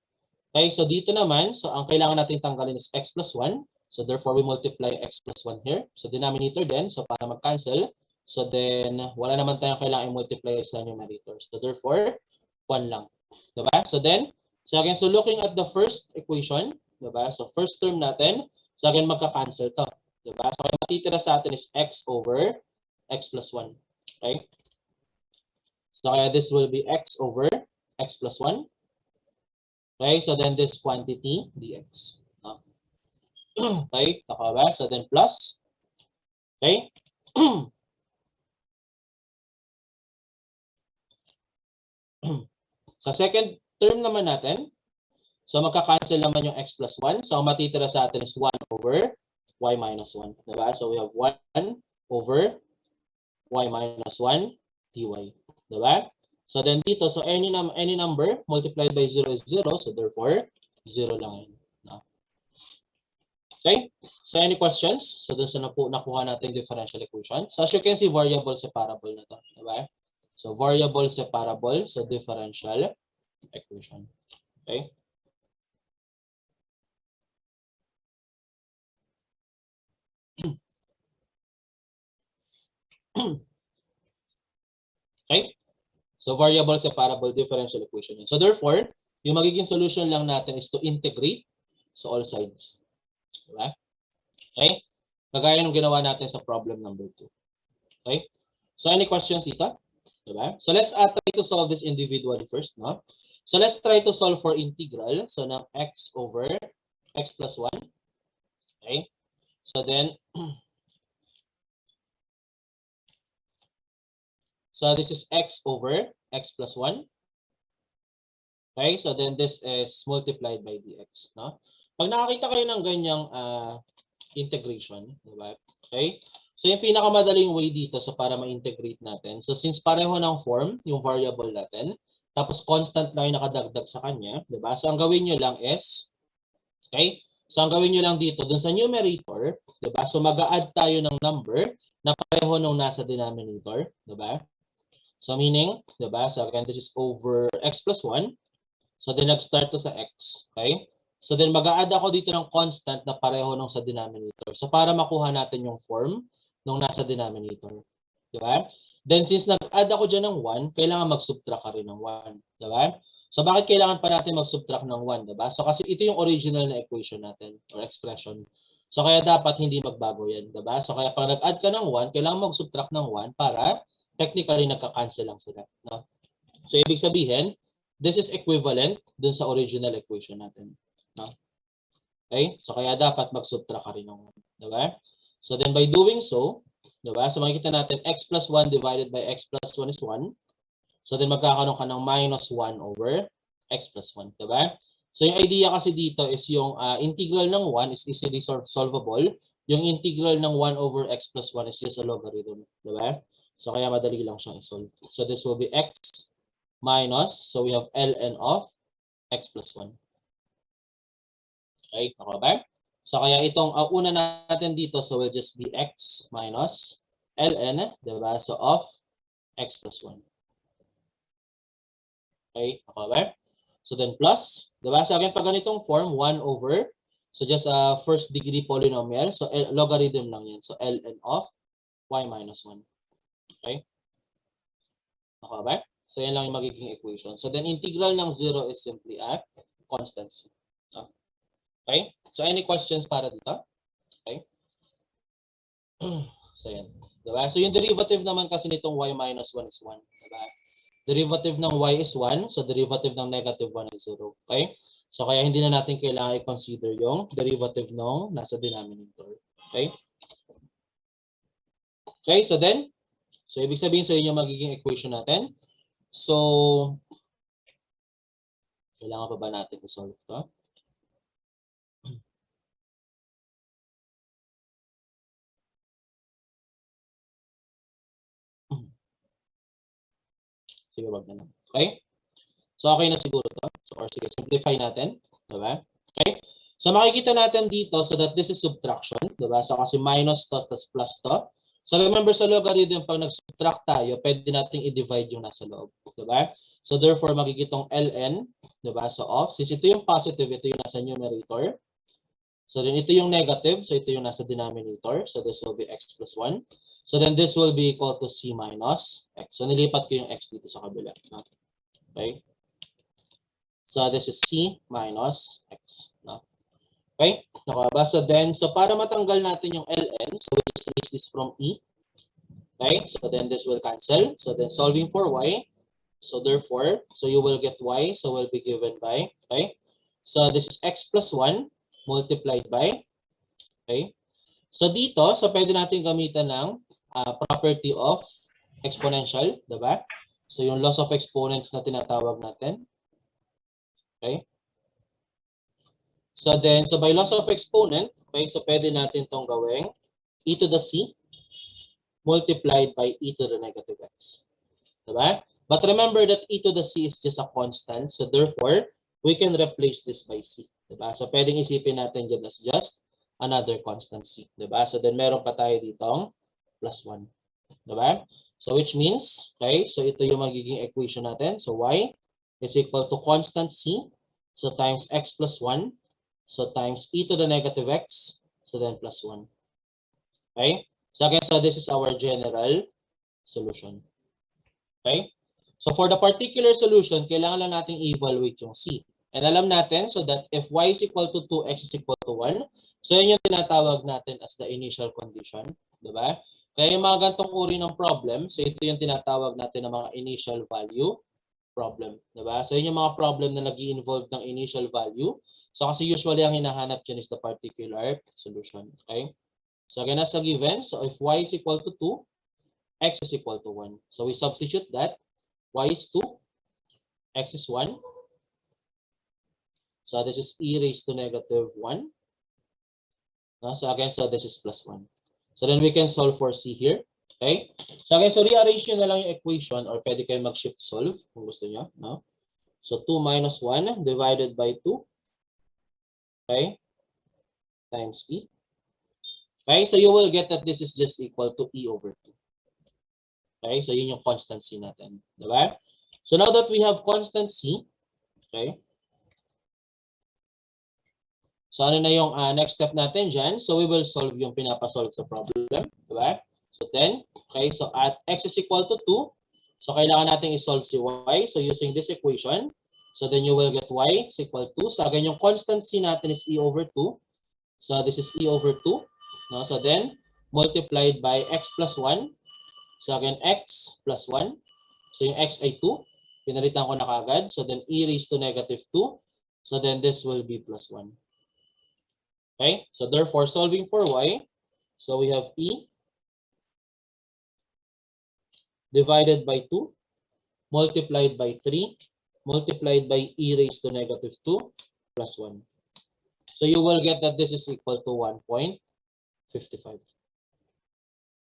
okay, so dito naman, so ang kailangan natin tanggalin is x plus 1. So therefore, we multiply x plus 1 here. So denominator din, so para mag-cancel. So then, wala naman tayong kailangan i-multiply sa numerator. So therefore, 1 lang. Diba? So then, so again, so looking at the first equation, diba? So first term natin, so again, magka-cancel to. Diba? So ang matitira sa atin is x over x plus 1. Okay? So kaya this will be x over x plus 1. Okay? So then this quantity, dx. Okay? Tama ba? So then plus. Okay? Sa second term naman natin, so magka-cancel naman yung x plus 1. So ang matitira sa atin is 1 over y minus 1. Diba? So we have 1 over y minus 1 dy. Diba? So then dito, so any number multiplied by 0 is 0. So therefore, 0 lang yun. No? Okay? So any questions? So doon sa nakuha natin differential equation. So as you can see, variable separable na to. Diba? So variable separable sa differential equation. Okay? Okay? So variable separable differential equation. So therefore, yung magiging solution lang natin is to integrate sa all sides. Diba? Okay? Kagaya ng ginawa natin sa problem number 2. Okay? So any questions dito? Diba? So let's try to solve this individually first. No? So let's try to solve for integral. So ng x over x plus 1. Okay? So then, so this is x over x plus 1. Okay, so then this is multiplied by dx. No? Pag nakakita kayo ng ganyang integration, diba? Okay? So yung pinakamadaling way dito so para ma-integrate natin. So since pareho ng form, yung variable natin, tapos constant lang yung nakadagdag sa kanya, diba? So ang gawin nyo lang is, okay? So ang gawin nyo lang dito, dun sa numerator, diba? So mag-a-add tayo ng number na pareho nung nasa denominator, diba? So meaning, diba? So again, this is over x plus 1. So then nag-start to sa x, okay? So then mag-a-add ako dito ng constant na pareho nung sa denominator. So para makuha natin yung form nung nasa denominator. Di ba? Then since nag-add ako dyan ng 1, kailangan mag-subtract ka rin ng 1. Di ba? So bakit kailangan pa natin mag-subtract ng 1? Di ba? So kasi ito yung original na equation natin or expression. So kaya dapat hindi magbago yan. Di ba? So kaya pag nag-add ka ng 1, kailangan mag-subtract ng 1 para technically nagka-cancel lang sila. No? So ibig sabihin, this is equivalent dun sa original equation natin. No? Okay? So kaya dapat mag-subtract ka rin ng 1. Diba? So then by doing so, diba? So makikita natin x plus 1 divided by x plus 1 is 1. So then magkakaroon ka ng minus 1 over x plus 1. Diba? So yung idea kasi dito is yung integral ng 1 is easily solvable. Yung integral ng 1 over x plus 1 is just a logarithm. Diba? So kaya madali lang siyang isolve. So this will be x minus, so we have ln of x plus 1. Okay, okay ba? So kaya itong una natin dito, so will just be x minus ln, diba? So of x plus 1. Okay, okay ba? So then plus, diba? So again, pag ganitong form, 1 over, so just first degree polynomial, so logarithm lang yan. So ln of y minus 1. Okay? Okay ba? So yan lang yung magiging equation. So then integral ng 0 is simply a constancy. Okay? So, any questions para dito? Okay? So, yan. Diba? So, yung derivative naman kasi nitong y minus 1 is 1. Diba? Derivative ng y is 1. So, derivative ng negative 1 is 0. Okay? So, kaya hindi na natin kailangan i-consider yung derivative ng nasa denominator. Okay? Okay, so then, so ibig sabihin so yun yung magiging equation natin. So, kailangan pa ba natin i-solve ito? Sige, wag na lang. Okay? So, okay na siguro to. So, or sige, simplify natin. Diba? Okay? So, makikita natin dito so that this is subtraction. Diba? So, kasi minus to, tas plus to. So, remember sa logarithm, pag nag-subtract tayo, pwede nating i-divide yung nasa loob. Diba? So, therefore, magigitong ln. Diba? So, of. Since ito yung positive, ito yung nasa numerator. So, then ito yung negative. So, ito yung nasa denominator. So, this will be x plus 1. So, then this will be equal to c minus x. So, nilipat ko yung x dito sa kabila. Okay? So, this is c minus x. Okay? So, then, so para matanggal natin yung ln, so we just erase this from e. Okay? So, then this will cancel. So, then solving for y. So, therefore, so you will get y. So, will be given by, okay? So, this is x plus 1 multiplied by, okay? So, dito, so pwede natin gamitan ng property of exponential, diba? So, yung loss of exponents na tinatawag natin. Okay? So, then, so by loss of exponent, okay, so pwede natin itong gawing e to the c multiplied by e to the negative x. Diba? But remember that e to the c is just a constant. So, therefore, we can replace this by c. Diba? So, pwedeng isipin natin dyan as just another constant c. Diba? So, then meron pa tayo ditong plus 1. Diba? So, which means, okay, so ito yung magiging equation natin. So, y is equal to constant c. So, times x plus 1. So, times e to the negative x. So, then plus 1. Okay? So, again, so this is our general solution. Okay? So, for the particular solution, kailangan lang natin i-evaluate yung c. And alam natin, so that if y is equal to 2, x is equal to 1, so yun yung tinatawag natin as the initial condition. Diba? Kaya yung mga gantong uri ng problem, so ito yung tinatawag natin ng mga initial value problem. Diba? So yun yung mga problem na nag-i-involve ng initial value. So kasi usually ang hinahanap dyan is the particular solution. Okay? So again, as a given, so if y is equal to 2, x is equal to 1. So we substitute that. Y is 2, x is 1. So this is e raised to negative 1. So again, so this is plus 1. So then we can solve for c here. Okay? So again, so rearrange nyo na lang yung equation or pwede kayo mag-shift solve kung gusto nyo. No? So 2 minus 1 divided by 2. Okay? Times e. Okay? So you will get that this is just equal to e over 2. Okay? So yun yung constant c natin. Diba? So now that we have constant c, okay? So ano na yung next step natin dyan? So we will solve yung pinapasolve sa problem. Diba? So then, okay, so at x is equal to 2, so kailangan natin isolve si y. So using this equation, so then you will get y is equal to, so again yung constant c natin is e over 2. So this is e over 2. No? So then, multiplied by x plus 1. So again, x plus 1. So yung x ay 2. Pinalitan ko na kagad. So then e raised to negative 2. So then this will be plus 1. Okay? So therefore, solving for y, so we have e divided by 2 multiplied by 3 multiplied by e raised to negative 2 plus 1. So you will get that this is equal to 1.55.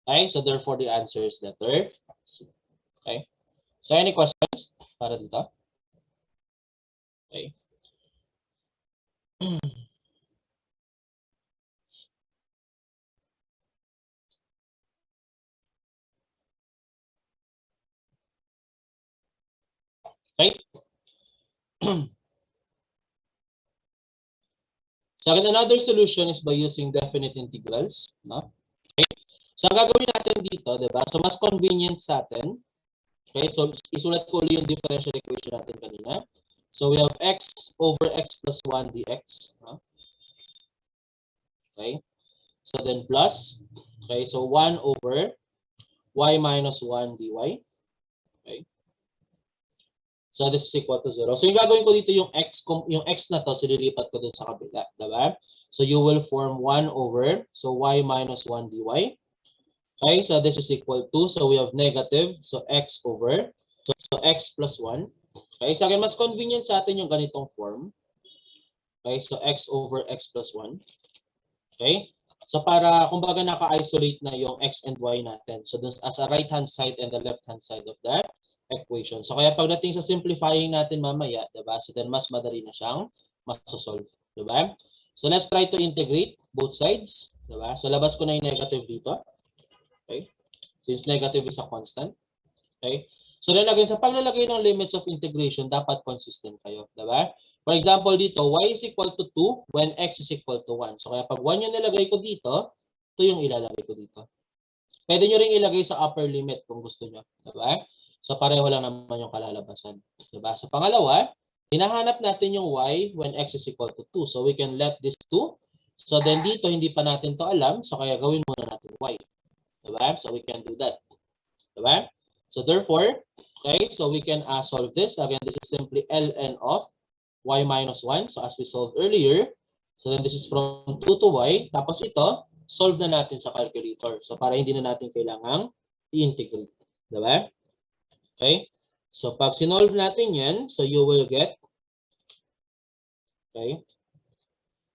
Okay? So therefore, the answer is letter C. Okay? So any questions para dito? Okay. Okay? So another solution is by using definite integrals. No? Okay? So ang gagawin natin dito, diba? So mas convenient sa atin. Okay? So isulat ko ulit yung differential equation natin kanina. So we have x over x plus 1 dx. Okay. So then plus, okay, so 1 over y minus 1 dy. Okay. So this is equal to 0. So yung gagawin ko dito yung x na to, so lilipat ko dun sa kabila, diba? So you will form 1 over, so y minus 1 dy. Okay, so this is equal to, so we have negative, so x over, so x plus 1. Okay, so again, mas convenient sa atin yung ganitong form. Okay, so x over x plus 1. Okay, so para, kumbaga naka-isolate na yung x and y natin. So as a right-hand side and the left-hand side of that equation. So kaya pagdating sa simplifying natin mamaya, diba? So then mas madali na siyang masosolve. Diba? So let's try to integrate both sides. Diba? So labas ko na yung negative dito. Okay? Since negative is a constant. Okay? So then again, sa paglalagay ng limits of integration, dapat consistent kayo. Diba? For example dito, y is equal to 2 when x is equal to 1. So kaya pag 1 yung nilagay ko dito, ito yung ilalagay ko dito. Pwede nyo rin ilagay sa upper limit kung gusto nyo. Diba? So pareho lang naman yung kalalabasan. Diba? Sa pangalawa, hinahanap natin yung y when x is equal to 2. So we can let this 2. So then dito, hindi pa natin to alam. So kaya gawin muna natin y. Diba? So we can do that. Diba? So therefore, okay, so we can solve this. Again, this is simply ln of y minus 1. So as we solved earlier, so then this is from 2 to y. Tapos ito, solve na natin sa calculator. So para hindi na natin kailangang i-integrate. Diba? Okay? So pag sinolve natin yan, so you will get, okay?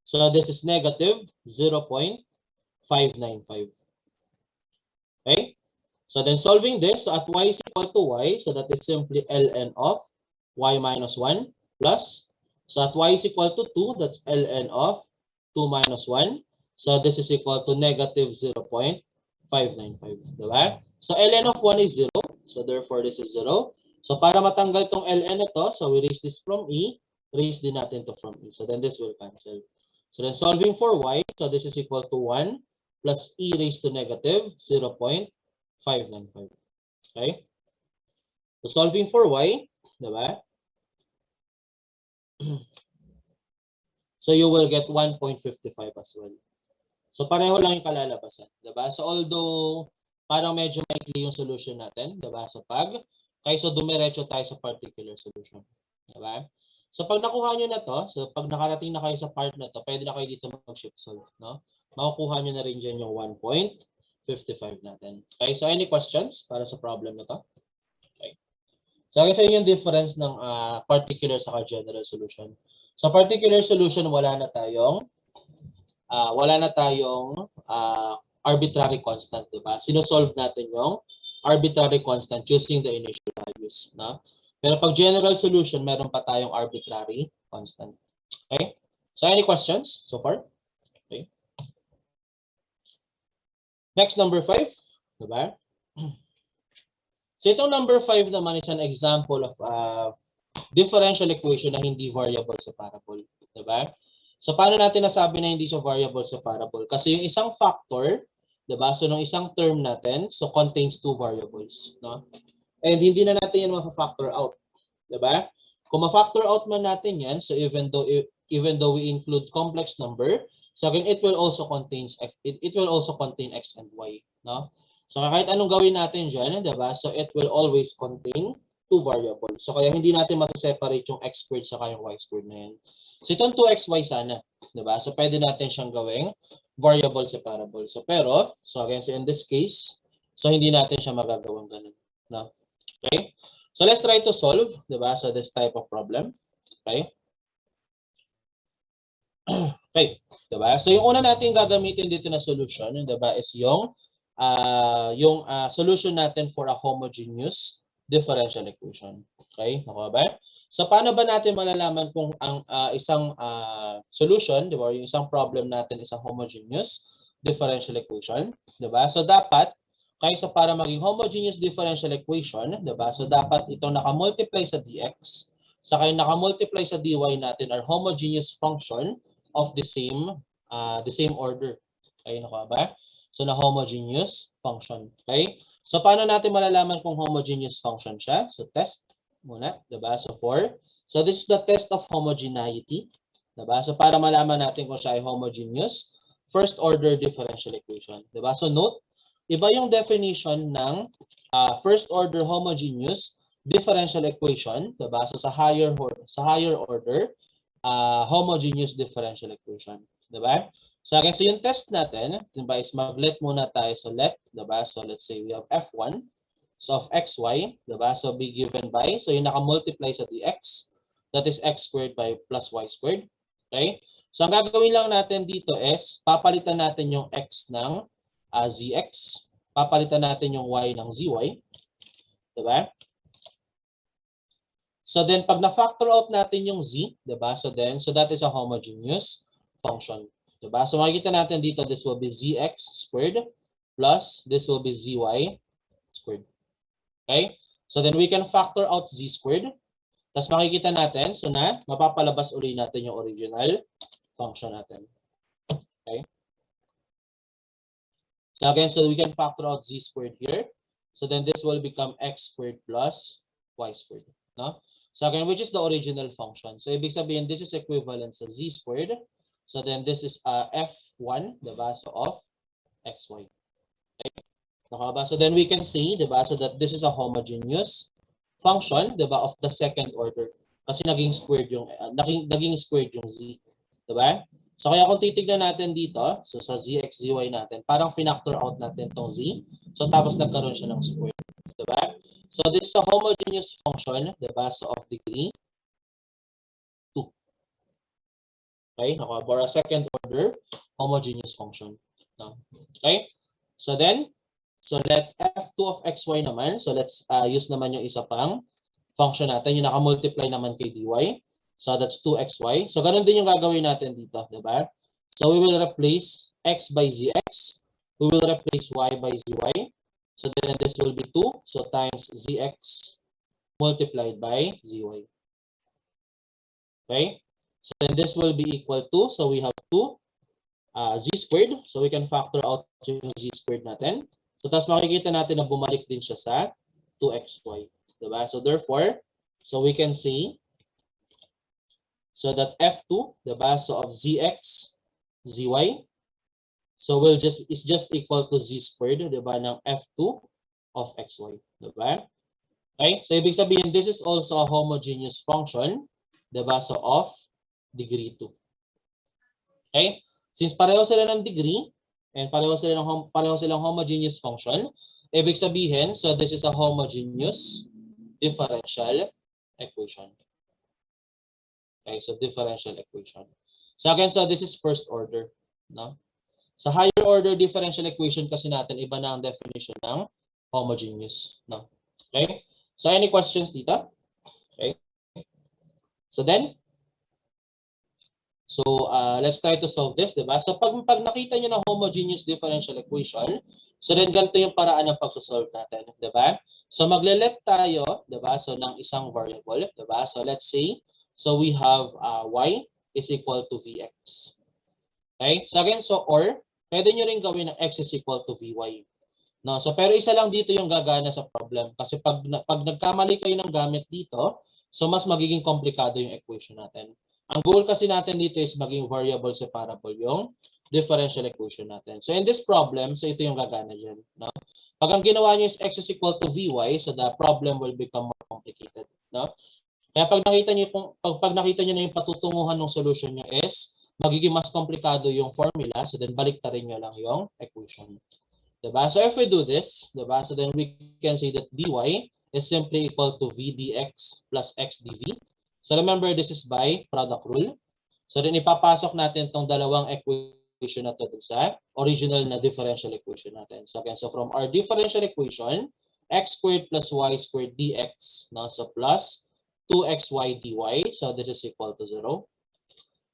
So this is negative 0.595. Okay? So then solving this, so at y is equal to y, so that is simply ln of y minus 1 plus, so at y is equal to 2, that's ln of 2 minus 1. So this is equal to negative 0.595. Diba? So ln of 1 is 0, so therefore this is 0. So para matanggal tong ln na to, so we raise this from e, raise din natin to from e. So then this will cancel. So then solving for y, so this is equal to 1 plus e raised to negative 0.595. Okay? So solving for y, diba? So you will get 1.55 as well. So pareho lang yung kalalabasan, diba? So although parang medyo maikli yung solution natin, diba? So so dumiretso tayo sa particular solution, diba? So pag nakuha nyo na to, so pag nakarating na kayo sa part na to, pwede na kayo dito mag-shift solve, no? Makukuha nyo na rin dyan yung 1.55 natin. Okay, so any questions para sa problem na to? Okay. So kasi yung difference ng particular sa general solution. Sa particular solution, wala na tayong arbitrary constant, diba? Sinosolve natin yung arbitrary constant using the initial values, no? Pero pag general solution, meron pa tayong arbitrary constant. Okay? So any questions so far? Okay. Next, number 5, diba? So itong number 5 naman is an example of differential equation na hindi variable separable, diba? So paano natin nasabi na hindi siya variable separable? Kasi yung isang factor, diba? So nung isang term natin, so contains two variables, no? And hindi na natin yan ma-factor out, diba? Kung ma-factor out man natin yan, so even though we include complex number, so again it will also contain x and y, no? So kahit anong gawin natin diyan, diba? So it will always contain two variables. So kaya hindi natin ma-separate yung x squared sa yung y squared na yan. So itong 2xy sana, diba? So pwede natin siyang gawing variable separable. So pero, so again, so in this case, so hindi natin siya magagawang ganun, no? Okay? So let's try to solve, diba? So this type of problem. Okay? Okay, diba? So yung una natin gagamitin dito na solution, diba, is yung solution natin for a homogeneous differential equation. Okay? Nakuha ba? So paano ba natin malalaman kung ang isang solution, diba, yung isang problem natin is a homogeneous differential equation, diba? So dapat kaysa para maging homogeneous differential equation, diba? So dapat itong naka-multiply sa dx, saka yung naka-multiply sa dy natin are homogeneous function of the same order. Okay, nakuha ba? So na homogeneous function. Okay? So paano natin malalaman kung homogeneous function siya? So test muna, diba? So for So this is the test of homogeneity. Diba? So para malaman natin kung siya ay homogeneous, first order differential equation. Diba? So note, iba yung definition ng first order homogeneous differential equation. Diba? So sa higher order, homogeneous differential equation. Diba? So again, so yung test natin, diba, is mag-let muna tayo. So let, diba? So let's say we have F1. So of xy, diba? So be given by, so yung naka-multiply sa dx, that is x squared by plus y squared. Okay? So ang gagawin lang natin dito is, papalitan natin yung x ng zx, papalitan natin yung y ng zy. Diba? So then, pag na-factor out natin yung z, diba? So that is a homogeneous function. Diba? So makikita natin dito, this will be zx squared plus this will be zy squared. Okay? So then we can factor out z squared. Tapos makikita natin, so na mapapalabas uli natin yung original function natin. Okay? So again, so we can factor out z squared here. So then this will become x squared plus y squared. No? So again, which is the original function. So ibig sabihin, this is equivalent sa z squared. So then this is f1, diba? So of xy. Okay? So then we can see, diba? So that this is a homogeneous function, diba? Of the second order. Kasi naging squared yung z. Diba? So kaya kung titignan natin dito, so sa zx, zy natin, parang finactor out natin tong z. So tapos nagkaroon siya ng square. Diba? So this is a homogeneous function, diba? So of degree 2. Okay? For a second order homogeneous function. No? Okay? So then, so let f2 of xy naman. So let's use naman yung isa pang function natin, yung naka-multiply naman kay dy. So that's 2xy. So ganun din yung gagawin natin dito, diba? So we will replace x by zx. We will replace y by zy. So then this will be 2. So times zx multiplied by zy. Okay? So then this will be equal to, so we have 2 z squared. So we can factor out yung z squared natin. So tapos makikita natin na bumalik din siya sa 2xy. Diba? So therefore, so we can say, so that f2, diba? So of zx, zy, so is just equal to z squared, diba? Ng f2 of xy. Diba? Okay? So ibig sabihin, this is also a homogeneous function, diba? So of degree 2. Okay? Since pareho sila ng degree, and pareho silang homogeneous function, ibig sabihin, so this is a homogeneous differential equation. Okay, so differential equation. So again, so this is first order. No? Sa higher order differential equation kasi natin, iba na ang definition ng homogeneous. No? Okay? So any questions dito? Okay. So then, so let's try to solve this, diba? So pag nakita nyo ng homogeneous differential equation, so then ganito yung paraan ng pagsosolve natin, diba? So magle-let tayo, diba? So ng isang variable, diba? So let's say, so we have y is equal to vx. Okay? So again, so or, pwede nyo rin gawin na x is equal to vy. No? So pero isa lang dito yung gagana sa problem. Kasi pag nagkamali kayo ng gamit dito, so mas magiging komplikado yung equation natin. Ang goal kasi natin dito is maging variable separable yung differential equation natin. So in this problem, so ito yung gagana dyan. No? Pag ang ginawa nyo is x is equal to vy, so the problem will become more complicated. No? Kaya pag nakita nyo na yung patutunguhan ng solution nyo is, magiging mas komplikado yung formula, so then baliktarin nyo lang yung equation. Diba? So if we do this, diba? So then we can say that dy is simply equal to v dx plus x dv. So remember, this is by product rule. So then ipapasok natin tong dalawang equation na to sa original na differential equation natin. So again, so from our differential equation, x squared plus y squared dx, no? So plus 2xy dy. So this is equal to 0.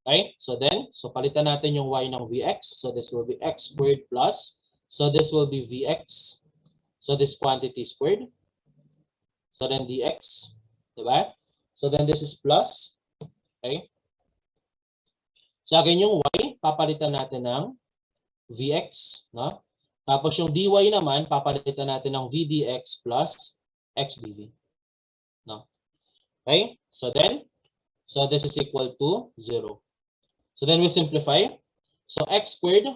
Okay? So then, so palitan natin yung y ng vx. So this will be x squared plus, so this will be vx. So this quantity squared. So then dx. Diba? So then this is plus. Okay? So again, yung y, papalitan natin ng vx. No? Tapos yung dy naman, papalitan natin ng vdx plus x dv. No? Okay? So then, So this is equal to 0. So then we simplify. So x squared,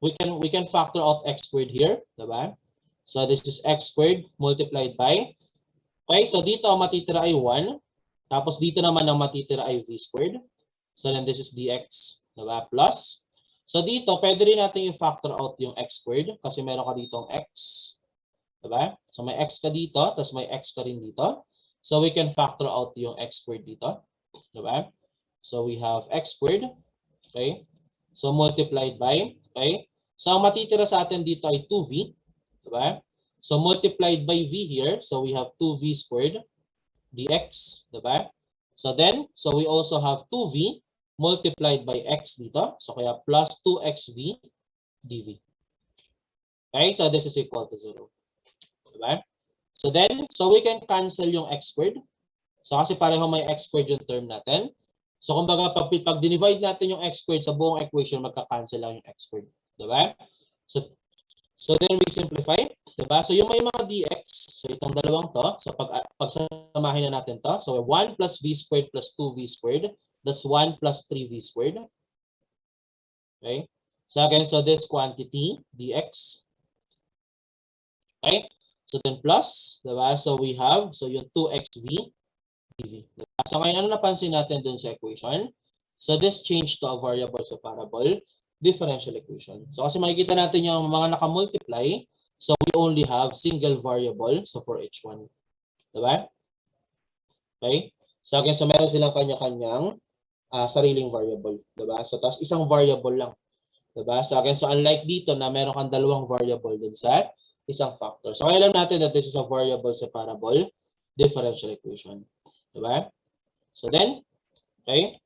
we can factor out x squared here, diba? So this is x squared multiplied by, okay, so dito ang matitira ay 1, tapos dito naman ang matitira ay v squared. So then this is dx, diba? Plus. So dito, pwede rin natin i-factor out yung x squared kasi meron ka ditong x, diba? So may x ka dito, tapos may x ka rin dito. So we can factor out yung x squared dito, diba? So we have x squared, okay? So multiplied by, okay? So ang matitira sa atin dito ay 2v, diba? So multiplied by v here, so we have 2v squared dx, diba? So then, so we also have 2v multiplied by x dito. So kaya plus 2xv dv. Okay, so this is equal to 0. Diba? So then, so we can cancel yung x squared. So kasi pareho may x squared yung term natin. So kumbaga pag divide natin yung x squared sa buong equation, magka-cancel lang yung x squared. Diba? So then we simplify. Diba? So yung may mga dx, so itong dalawang to, so pagsamahin na natin to. So 1 plus v squared plus 2v squared, that's 1 plus 3v squared. Okay? So again, so this quantity, dx. Okay? So then plus, diba? So we have, so yung 2xv dv. Diba? So ngayon, ano napansin natin dun sa equation? So this changed to a variable separable differential equation. So kasi makikita natin yung mga naka-multiply, so we only have single variable, so for each one. Diba? Okay? So again, so meron silang kanya-kanyang sariling variable. Diba? So tapos isang variable lang. Diba? So again, so unlike dito na meron kang dalawang variable dun sa isang factor. So kaya alam natin that this is a variable separable differential equation. Diba? So then, okay.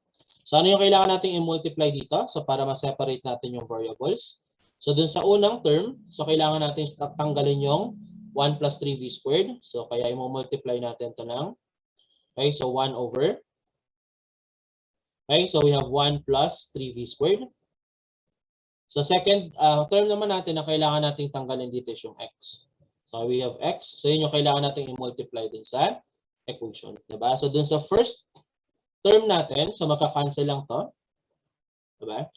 So ano yung kailangan natin i-multiply dito? So para ma-separate natin yung variables. So dun sa unang term, so kailangan natin tanggalin yung 1 plus 3v squared. So kaya i-multiply natin to ng, okay, so 1 over. Okay, so we have 1 plus 3v squared. So second term naman natin na kailangan nating tanggalin dito is yung x. So we have x. So yun yung kailangan nating i-multiply dun sa equation. Diba? So dun sa first term natin, so magka-cancel lang to. Diba?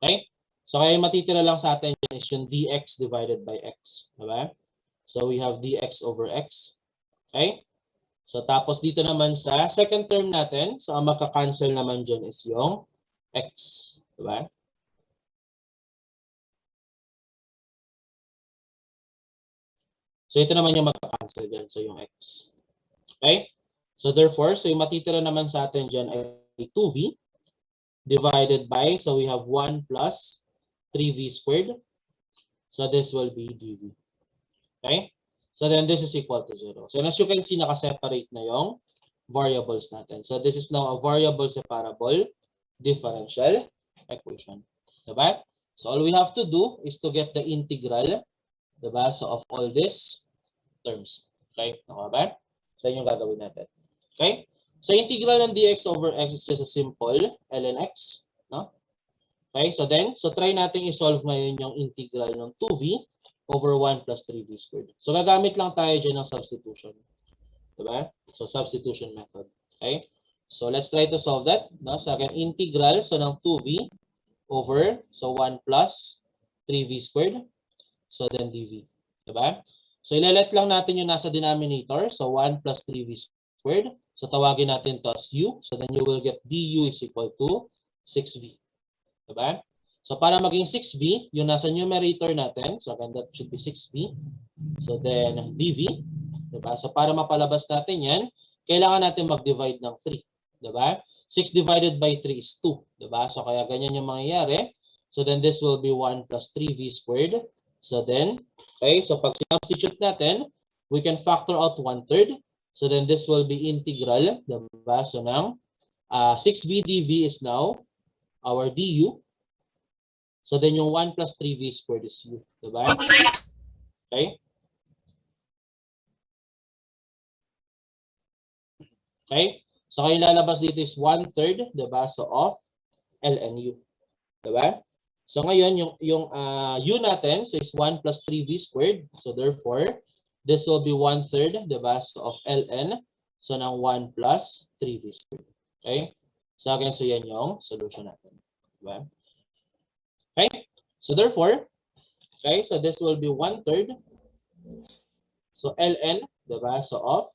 Okay? So kaya matitira lang sa atin is yung dx divided by x. Diba? So we have dx over x. Okay? So tapos dito naman sa second term natin, so ang magka-cancel naman dyan is yung x. Diba? So ito naman yung magka-cancel dyan. So yung x. Okay? So therefore, so yung matitira naman sa atin dyan ay 2v divided by, so we have 1 plus 3v squared. So this will be dv. Okay? So then this is equal to 0. So as you can see, naka-separate na yung variables natin. So this is now a variable separable differential equation. Diba? So all we have to do is to get the integral, diba? So of all these terms. Okay? Okay ba? So yun yung gagawin natin. Okay? So integral ng dx over x is just a simple ln x. No? Okay? So then, so try natin i-solve ngayon yung integral ng 2v over 1 plus 3v squared. So gagamit lang tayo dyan ng substitution. Diba? So substitution method. Okay? So let's try to solve that. No? So again, integral, so ng 2v over, so 1 plus 3v squared. So then dv. Diba? So ilalet lang natin yung nasa denominator. So 1 plus 3v squared. So tawagin natin to as u. So then you will get du is equal to 6v. Diba? So para maging 6v, yung nasa numerator natin, so again, that should be 6v. So then dv, diba? So para mapalabas natin yan, kailangan natin mag-divide ng 3. Diba? 6 divided by 3 is 2. Diba? So kaya ganyan yung mangyayari. So then this will be 1 plus 3v squared. So then, okay, so pag substitute natin, we can factor out 1/3. So then this will be integral. Diba? So ng 6v dv is now our du. So then yung 1 plus 3v squared is u. Diba? Okay? Okay? So kaya lalabas dito is 1/3, diba? So of ln u. Diba? So ngayon, yung u natin so is 1 plus 3v squared. So therefore, this will be 1/3, diba? So of ln, so ng 1 plus 3v squared. Okay? So again, so yan yung solution natin. Diba? Okay? So therefore, okay, so this will be 1/3. So ln, diba? So of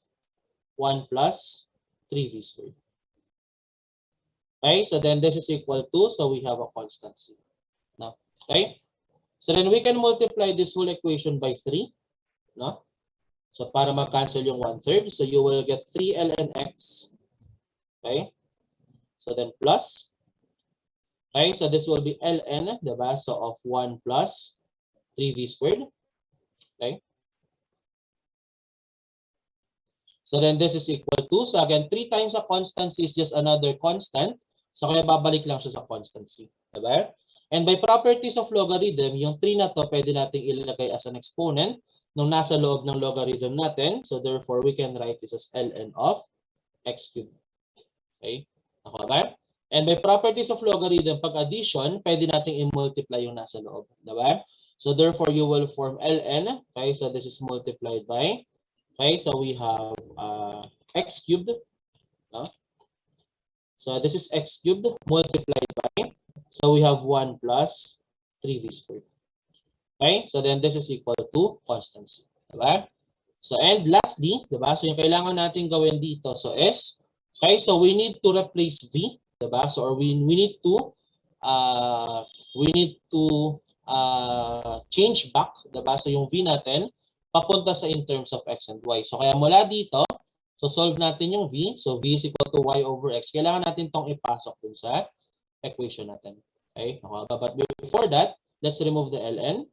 1 plus 3v squared. Okay, so then this is equal to, so we have a constant c. No? Okay? So then we can multiply this whole equation by 3. No? So para mag-cancel yung 1/3, so you will get 3 ln x. Okay? So then plus. Okay, so this will be ln, diba? So of 1 plus 3v squared. Okay? So then this is equal to, so again, 3 times a constant c is just another constant. So kaya babalik lang siya sa constant c. Diba? And by properties of logarithm, yung 3 na to pwede nating ilagay as an exponent nung nasa loob ng logarithm natin. So therefore, we can write this as ln of x cubed. Okay? Okay ba? And by properties of logarithm, pag addition, pwede nating i-multiply yung nasa loob. Diba? So therefore, you will form ln. Okay? So this is multiplied by, okay? So we have x cubed. No? So this is x cubed multiplied by, so we have 1 plus 3v squared. Okay? So then this is equal to constancy. Diba? So and lastly, diba? So yung kailangan natin gawin dito, so is, okay, so we need to replace v, diba? So or we need to change back, diba? So yung v natin papunta sa in terms of x and y. So kaya mula dito, so solve natin yung v. So v is equal to y over x. Kailangan natin tong ipasok dun sa equation natin. Okay? But before that, let's remove the ln.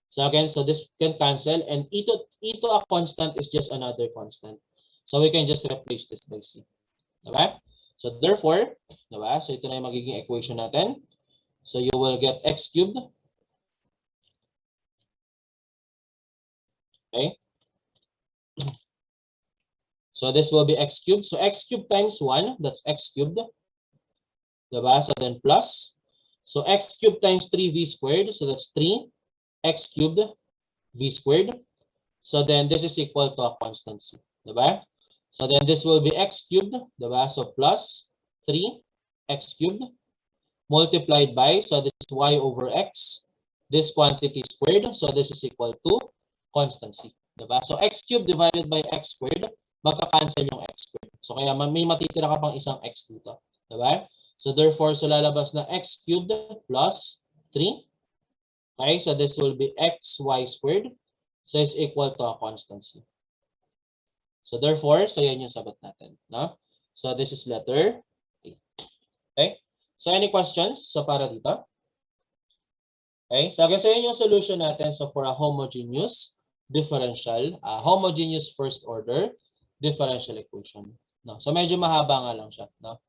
So again, so this can cancel, and e to a constant is just another constant. So we can just replace this by c. Diba? So therefore, diba? So ito na yung magiging equation natin. So you will get x cubed. Okay? So this will be x cubed. So x cubed times 1, that's x cubed. Diba? So then plus. So x cubed times 3v squared, so that's 3x cubed v squared. So then this is equal to a constancy. Diba? So then this will be x cubed. Diba? So plus 3x cubed multiplied by, so this is y over x. This quantity squared. So this is equal to constancy. Diba? So x cubed divided by x squared, magka-cancel yung x squared. So kaya may matitira ka pang isang x dito. Diba? So therefore, so lalabas na x cubed plus 3. Okay, so this will be xy squared. So it's equal to a constancy. So therefore, so yan yung sagot natin. No? So this is letter A. Okay? So any questions? So para dito? Okay, so again, so yan yung solution natin. So for a homogeneous differential, homogeneous first order differential equation. No? So medyo mahaba nga lang siya. No?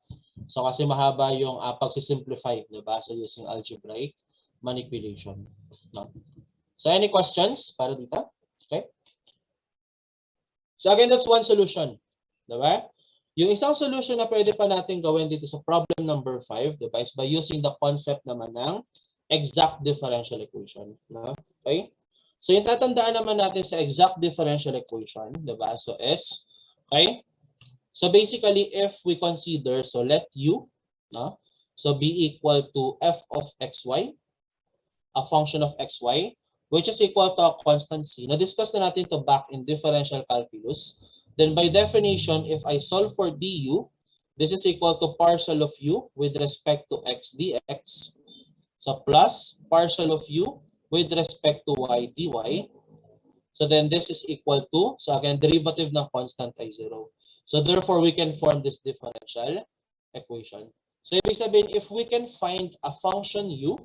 So kasi mahaba yung pagsisimplify, diba? So using algebraic manipulation. No? So any questions para dito? Okay? So again, that's one solution. Diba? Yung isang solution na pwede pa natin gawin dito sa problem number 5, diba, is by using the concept naman ng exact differential equation. No? Okay? So yung tatandaan naman natin sa exact differential equation, diba? So is, okay? So basically, if we consider, so let u, no? So be equal to f of xy, a function of xy, which is equal to a constant c. Na-discuss na natin to back in differential calculus. Then by definition, if I solve for du, this is equal to partial of u with respect to x dx. So plus partial of u with respect to y dy. So then this is equal to, so again, derivative ng constant ay 0. So therefore, we can form this differential equation. So ibig sabihin, if we can find a function u,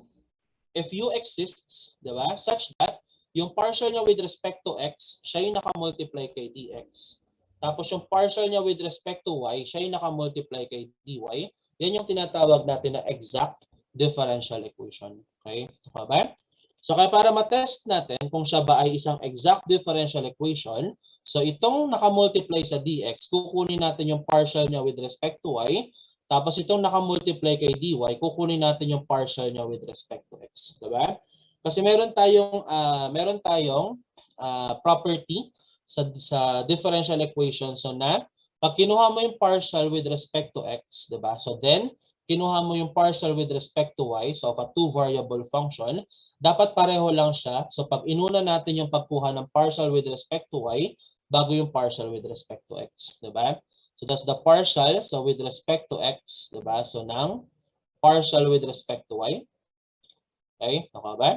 if u exists, diba, such that yung partial niya with respect to x, siya yung nakamultiply kay dx. Tapos yung partial niya with respect to y, siya yung nakamultiply kay dy. Yan yung tinatawag natin na exact differential equation. Okay? Okay ba? So kaya para matest natin kung siya ba ay isang exact differential equation, so itong nakamultiply sa dx, kukunin natin yung partial niya with respect to y. Tapos itong nakamultiply kay dy, kukunin natin yung partial niya with respect to x. Diba? Kasi meron tayong property sa differential equation. So na, pag kinuha mo yung partial with respect to x, diba? So then, kinuha mo yung partial with respect to y, so of a two-variable function, dapat pareho lang siya. So pag inuna natin yung pagkuha ng partial with respect to y, bago yung partial with respect to x, diba? So that's the partial, so with respect to x, diba? So ng partial with respect to y. Okay, naka ba?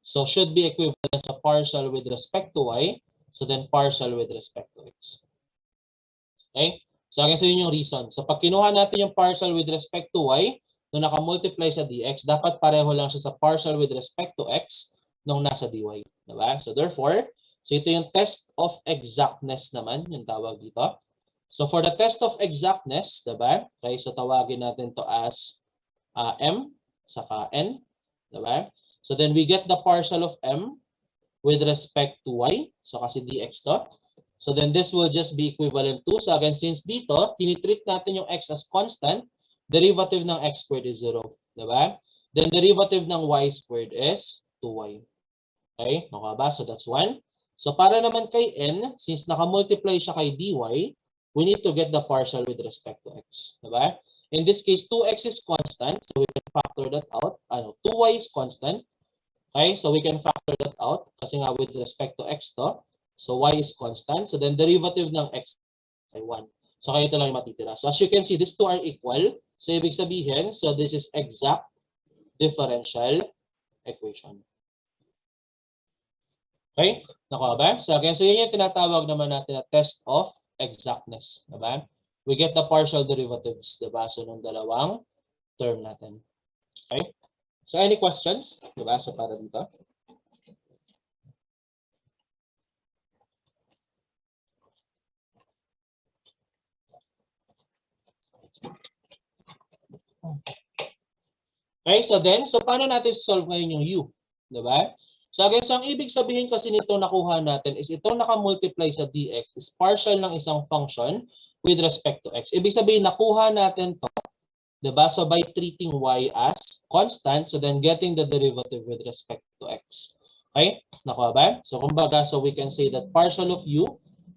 So should be equivalent sa partial with respect to y, so then partial with respect to x. Okay? So again, so yun yung reason. So pag kinuha natin yung partial with respect to y, nung naka-multiply sa dx, dapat pareho lang siya sa partial with respect to x nung nasa dy. Diba? So therefore, so ito yung test of exactness naman, yung tawag dito. So for the test of exactness, diba? Okay, so tawagin natin to as m saka n. Diba? So then we get the partial of m with respect to y. So kasi dx to. So then this will just be equivalent to, so again, since dito, tinitreat natin yung x as constant, derivative ng x squared is 0. Diba? Then derivative ng y squared is 2y. Okay? Okay ba? So that's 1. So para naman kay n, since naka-multiply siya kay dy, we need to get the partial with respect to x. Diba? In this case, 2x is constant, so we can factor that out. 2y is constant. Okay? So we can factor that out kasi nga with respect to x to. So y is constant. So then derivative ng x ay 1. So kaya ito lang yung matitira. So as you can see, these two are equal. So ibig sabihin, so this is exact differential equation. Okay? Nakuha ba? So again, so yun yung tinatawag naman natin na test of exactness. Diba? We get the partial derivatives. Diba? So nung dalawang term natin. Okay? So any questions? Diba? So para dito. Okay, so then, so paano natin solve ngayon yung u? Diba? So again, so ang ibig sabihin kasi nito nakuha natin is ito naka-multiply sa dx is partial ng isang function with respect to x. Ibig sabihin, nakuha natin to, diba? So by treating y as constant, so then getting the derivative with respect to x. Okay? Nakuha ba? So kumbaga, so we can say that partial of u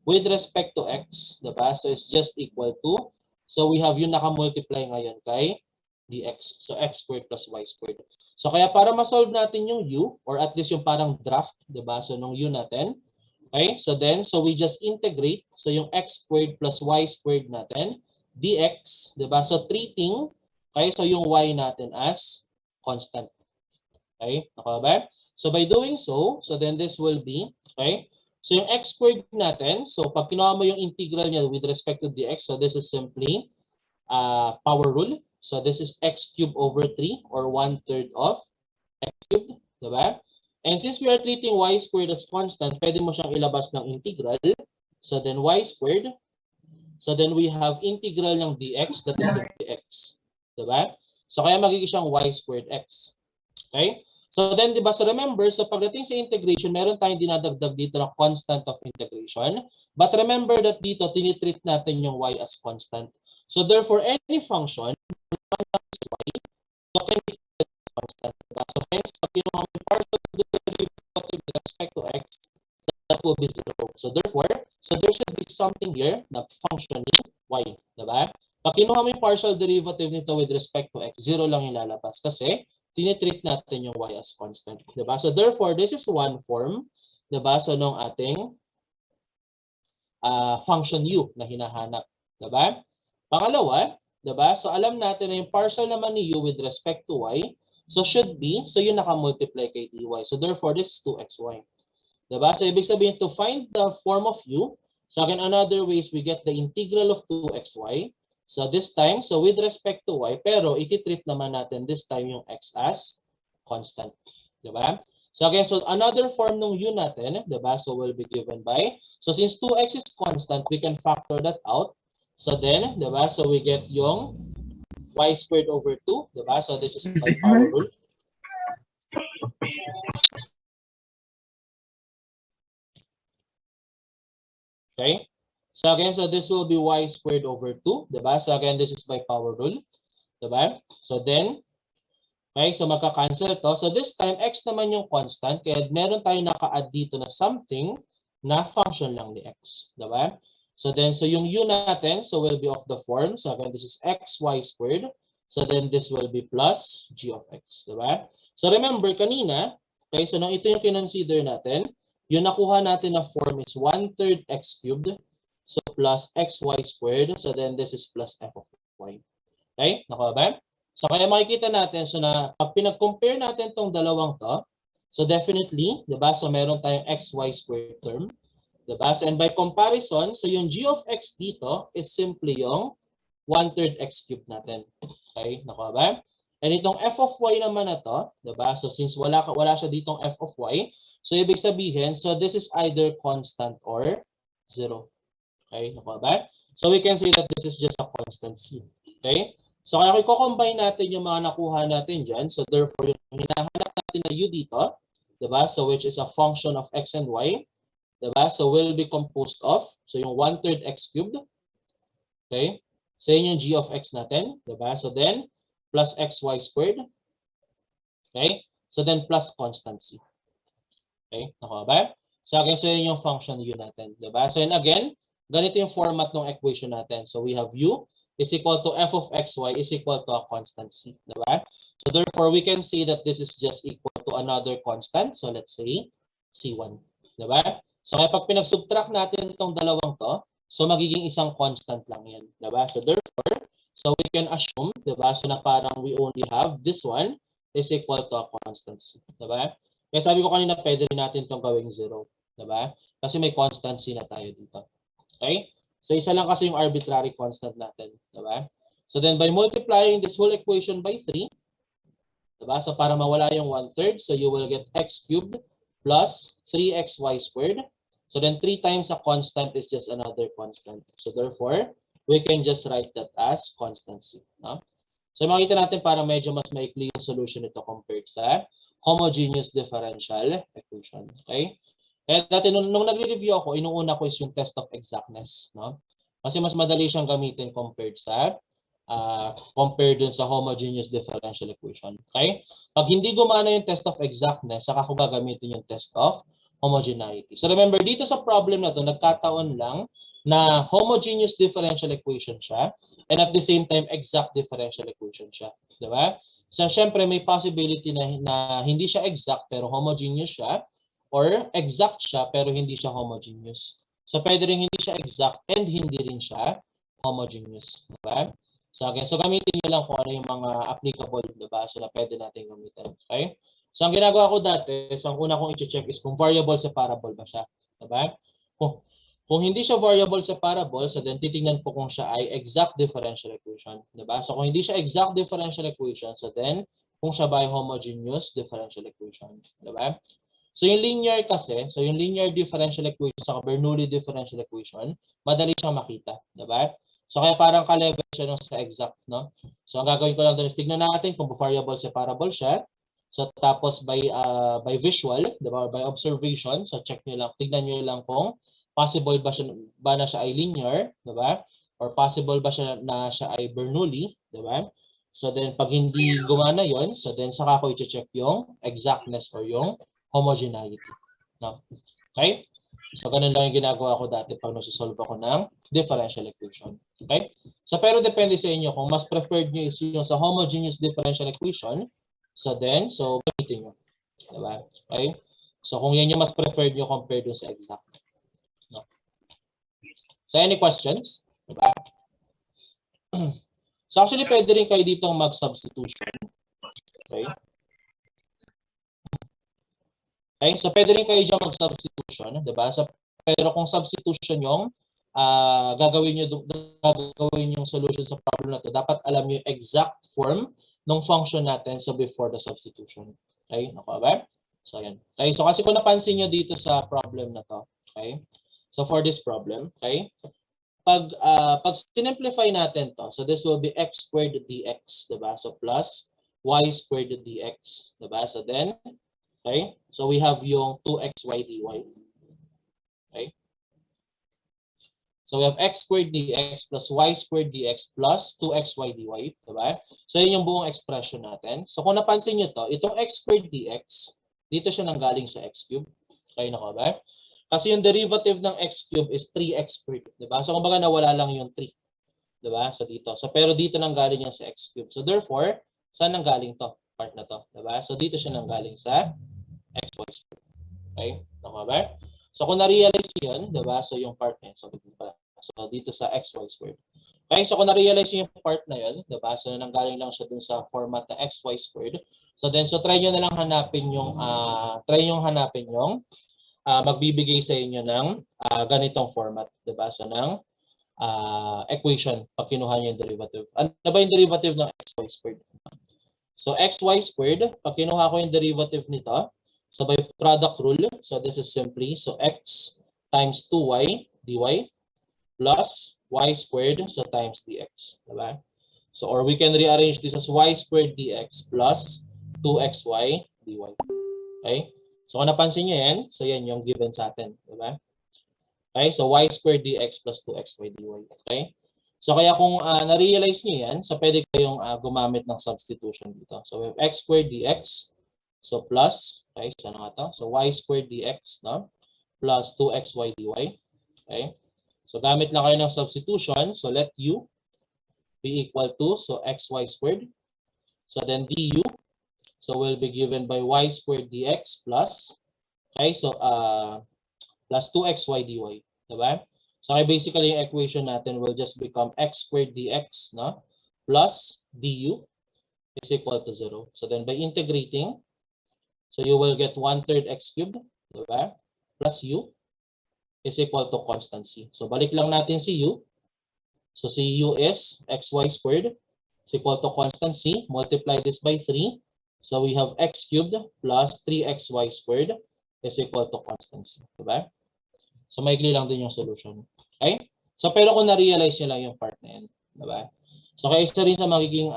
with respect to x, diba? So it's just equal to, so we have yung naka-multiply ngayon kay dx. So x squared plus y squared. So kaya para ma-solve natin yung u, or at least yung parang draft, diba? So nung u natin, okay? So then, so we just integrate. So yung x squared plus y squared natin, dx, diba? So treating, okay? So yung y natin as constant. Okay? Nakuha ba? So by doing so, so then this will be, okay? So yung x squared natin, so pag kinuha mo yung integral niya with respect to dx, so this is simply power rule. So this is x cubed over 3 or 1/3 of x cubed, diba? And since we are treating y squared as constant, pwede mo siyang ilabas ng integral. So then y squared. So then we have integral ng dx, that is simply x. Diba? So kaya magiging siyang y squared x. Okay? So then, diba, so remember, so pagdating sa integration, meron tayong dinadagdag dito na constant of integration. But remember that dito, tinitreat natin yung y as constant. So therefore, any function, so can be constant. Diba? So hence, pag kinuha mo partial derivative with respect to x, that will be 0. So therefore, so there should be something here na functioning y. Diba? Pag kinuha mo yung partial derivative nito with respect to x, 0 lang yung lalabas kasi tinitreat natin yung y as constant. Diba? So therefore, this is one form, diba? So nung ating function u na hinahanap. Diba? Pangalawa, diba? So alam natin na yung partial naman ni u with respect to y, so should be, so yun naka-multiply kay dy. So therefore, this is 2xy. Diba? So ibig sabihin, to find the form of u, so again, another ways we get the integral of 2xy. So this time, so with respect to y, pero ititreat naman natin this time yung x as constant. Diba? So again, so another form ng u natin, diba? So will be given by, so since 2x is constant, we can factor that out. So then, diba? So we get yung y squared over 2, diba? So this is by power rule. Okay? So again, so this will be y squared over 2, diba? So again, this is by power rule, diba? So then, okay, so magka-cancel to. So this time, x naman yung constant, kaya meron tayong naka-add dito na something, na function lang ni x. Diba? So then, so yung u natin, so will be of the form. So again, this is xy squared. So then this will be plus g of x. Diba? So remember, kanina, okay, so nung ito yung kinonsider natin, yung nakuha natin na form is 1/3 x cubed. So plus xy squared. So then this is plus f of y. Okay? Nakuha ba? So kaya makikita natin, so na pag pinag-compare natin tong dalawang to, so definitely, diba? So meron tayong xy squared term. Diba? So, and by comparison, so yung g of x dito is simply yung 1/3 x cubed natin. Okay? Nakuha ba? And itong f of y naman na to, diba? So since wala siya ditong f of y, so ibig sabihin, so this is either constant or 0. Okay? Nakuha ba? So we can say that this is just a constant c. Okay? So kaya kung i-combine natin yung mga nakuha natin dyan, so therefore yung hinahanap natin na u dito, diba? So which is a function of x and y, diba? So will be composed of, so yung 1/3 x cubed, okay? So yun yung g of x natin, diba? So then, plus xy squared, okay? So then plus constancy. Okay? Nakuha ba? So again, so yun yung function u natin, diba? So yun again, ganito yung format ng equation natin. So we have u is equal to f of xy is equal to a constant c, diba? So therefore, we can see that this is just equal to another constant. So let's say c1, diba? So kaya pag pinag-subtract natin itong dalawang to, so magiging isang constant lang yan. Diba? So therefore, so we can assume, diba? So na parang we only have this one is equal to a constant. Diba? Kaya sabi ko kanina, pwede rin natin itong gawing 0. Diba? Kasi may constancy na tayo dito. Okay? So isa lang kasi yung arbitrary constant natin. Diba? So then by multiplying this whole equation by 3, diba? So para mawala yung 1/3, so you will get x cubed plus 3xy squared. So then 3 times a constant is just another constant. So therefore, we can just write that as constancy. No? So makita natin para medyo mas maikli yung solution nito compared sa homogeneous differential equation. Okay? Kaya dati nung nagre-review ako, inuuna ko is yung test of exactness. No? Kasi mas madali siyang gamitin compared dun sa homogeneous differential equation. Okay? Pag hindi gumana yung test of exactness, saka ko gagamitin yung test of homogeneity. So remember, dito sa problem na to, nagkataon lang na homogeneous differential equation siya and at the same time, exact differential equation siya. Diba? So syempre, may possibility na hindi siya exact pero homogeneous siya or exact siya pero hindi siya homogeneous. So pwede rin hindi siya exact and hindi rin siya homogeneous. Diba? So again, so gamitin nyo lang kung ano yung mga applicable, diba? So na pwede natin gamitin. Okay? So ang ginagawa ko dati, so ang una kong i-check is kung variable separable ba siya. Diba? Kung hindi siya variable separable, so then titingnan po kung siya ay exact differential equation. Diba? So kung hindi siya exact differential equation, so then kung siya ba ay homogeneous differential equation. Diba? So yung linear kasi, so yung linear differential equation sa Bernoulli differential equation, madali siyang makita. Diba? So kaya parang ka-level siya nung sa exact, no? So ang gagawin ko lang doon is tignan natin kung variable separable siya. So tapos by visual, diba? By observation, so check niyo lang, tignan niyo lang kung possible ba na siya ay linear, diba? Or possible ba siya na siya ay Bernoulli, diba? So then pag hindi gumana 'yon, so then saka ko i-check yung exactness or yung homogeneity, no? Okay? So ganun lang yung ginagawa ko dati pag nagso-solve ako ng differential equation. Okay? So pero depende sa inyo kung mas preferred niyo is yung sa homogeneous differential equation, so then so gamitin niyo, diba? Okay? So kung yan yung mas preferred niyo compared dun sa exact. No. So any questions? Diba? So actually pwede rin kayo ditong mag-substitution. Okay? Okay, so pwede rin kayo dyan mag-substitution, diba? So, pero kung substitution yung gagawin yung solution sa problem na to, dapat alam niyo yung exact form ng function natin so before the substitution. Okay, nakuha ba? So ayan. Okay, so kasi kung napansin niyo dito sa problem na to, okay? So for this problem, okay? Pag simplify natin to, so this will be x squared dx, diba? So plus y squared dx, diba? So then, okay? So we have yung 2xy dy. Okay? So we have x squared dx plus y squared dx plus 2xy dy, diba? So yun yung buong expression natin. So kung napansin nyo to, itong x squared dx, dito siya nanggaling sa x cube. Okay, nakuha ba? Kasi yung derivative ng x cube is 3x squared. Diba? So, kumbaga nawala lang yung 3. Diba? So, dito. So, pero dito nanggaling yan sa x cube. So, therefore, saan nanggaling to? Part na to. Diba? So, dito siya nanggaling sa xy squared. Okay? Tama ba? So, kung na-realize nyo yun, diba? So, yung part na yun. So, dito sa xy squared. Okay? So, kung na-realize nyo yung part na yun, diba? So, nanggaling lang siya dun sa format na xy squared. So, try nyo na lang hanapin yung, magbibigay sa inyo ng ganitong format. Diba? So, ng equation pag kinuha nyo yung derivative. Ano ba yung derivative ng xy squared? So, xy squared, pag kinuha ko yung derivative nito, so by product rule, so this is simply, so x times 2y dy plus y squared, so times dx. Diba? So, or we can rearrange this as y squared dx plus 2xy dy. Okay? So, kung napansin nyo yan, so yan yung given sa atin. Diba? Okay? So, y squared dx plus 2xy dy. Okay? So, kaya kung na-realize nyo yan, so pwede kayong gumamit ng substitution dito. So, we have x squared dx, so plus, okay, so ano nga to? So, y squared dx, no? Plus 2xy dy. Okay? So, gamit lang kayo ng substitution. So, let u be equal to, so xy squared. So, then du, so will be given by y squared dx plus, okay, so plus 2xy dy. Diba? So, basically, yung equation natin will just become x squared dx, no? Plus du is equal to 0. So, then by integrating, so you will get 1/3 x cubed, diba? Plus u is equal to constant c. So, balik lang natin si u. So, si u is xy squared is equal to constant c. Multiply this by 3. So, we have x cubed plus 3xy squared is equal to constant c. Diba? So, maikli lang din yung solution. Okay? So, pero kung na-realize nyo lang yung part na yan. Diba? So, kaya isa rin sa magiging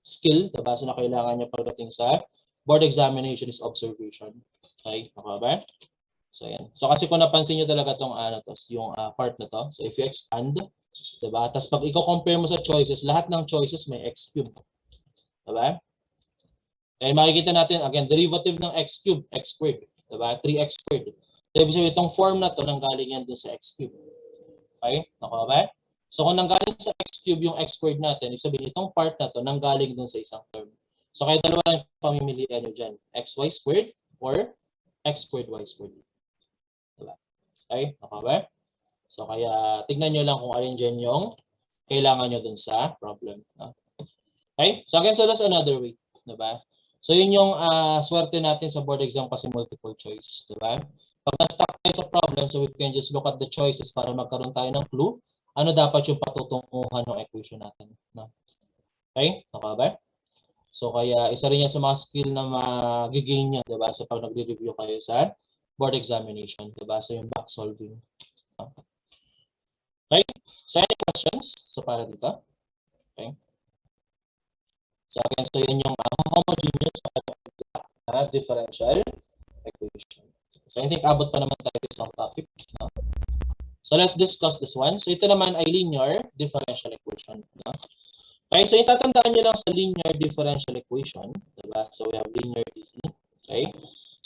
skill, diba? So, na kailangan nyo pagdating sa board examination is observation. Okay? Okay ba? So, yan. So, kasi kung napansin nyo talaga itong yung part na to. So, if you expand, diba? Tapos, pag i-compare mo sa choices, lahat ng choices may x cube. Diba? And makikita natin, again, derivative ng x cube, x squared. Diba? 3x squared. So, ibig sabihin, itong form na to, nanggaling yan dun sa x cube. Okay? Nakuha ba? So, kung nanggaling sa x cube yung x squared natin, ibig sabihin, itong part na to, nanggaling dun sa isang term. So, kaya dalawa lang yung pamimilian nyo dyan. Xy squared or x squared y squared. Diba? Okay? Nakuha ba? So, kaya tignan nyo lang kung alin dyan yung kailangan nyo dun sa problem. No? Okay? So, again, so that's another way. Diba? So, yun yung swerte natin sa board exam kasi multiple choice. Diba? Pag na-stuck tayo sa problem, so we can just look at the choices para magkaroon tayo ng clue. Ano dapat yung patutunguhan ng equation natin. No? Okay? Okay ba? So, kaya isa rin yan sa mga skill na magigain nyo, diba? So, pag nagre-review kayo sa board examination, diba? So, yung back solving. Okay? So, any questions? So, para dito? Okay? So, again, so yun yung homogeneous differential equation. So, I think abot pa naman tayo sa topic. No? So, let's discuss this one. So, ito naman ay linear differential equation. No? Okay, so itatandaan nyo lang sa linear differential equation. Diba? So, we have linear DE. Okay?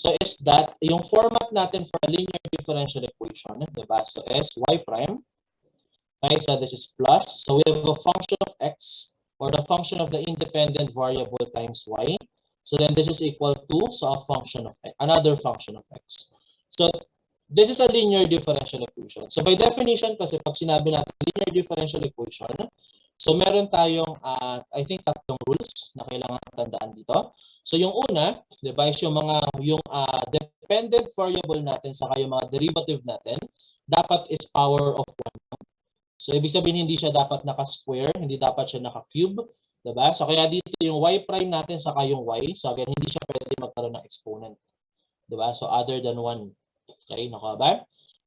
So, is that yung format natin for a linear differential equation, diba? So, is y prime. Okay, so this is plus. So, we have a function of x or the function of the independent variable times y. So, then this is equal to, so a function of x, another function of x. So, this is a linear differential equation. So, by definition, kasi pag sinabi natin linear differential equation, so meron tayong, I think, tatlong rules na kailangan tandaan dito. So, yung una, diba, is yung dependent variable natin saka yung mga derivative natin, dapat is power of 1. So, ibig sabihin, hindi siya dapat naka-square, hindi dapat siya naka-cube. Diba? So, kaya dito yung y prime natin saka yung y. So, again, hindi siya pwede magkaroon ng exponent. Diba? So, other than 1. Okay, nakuha ba?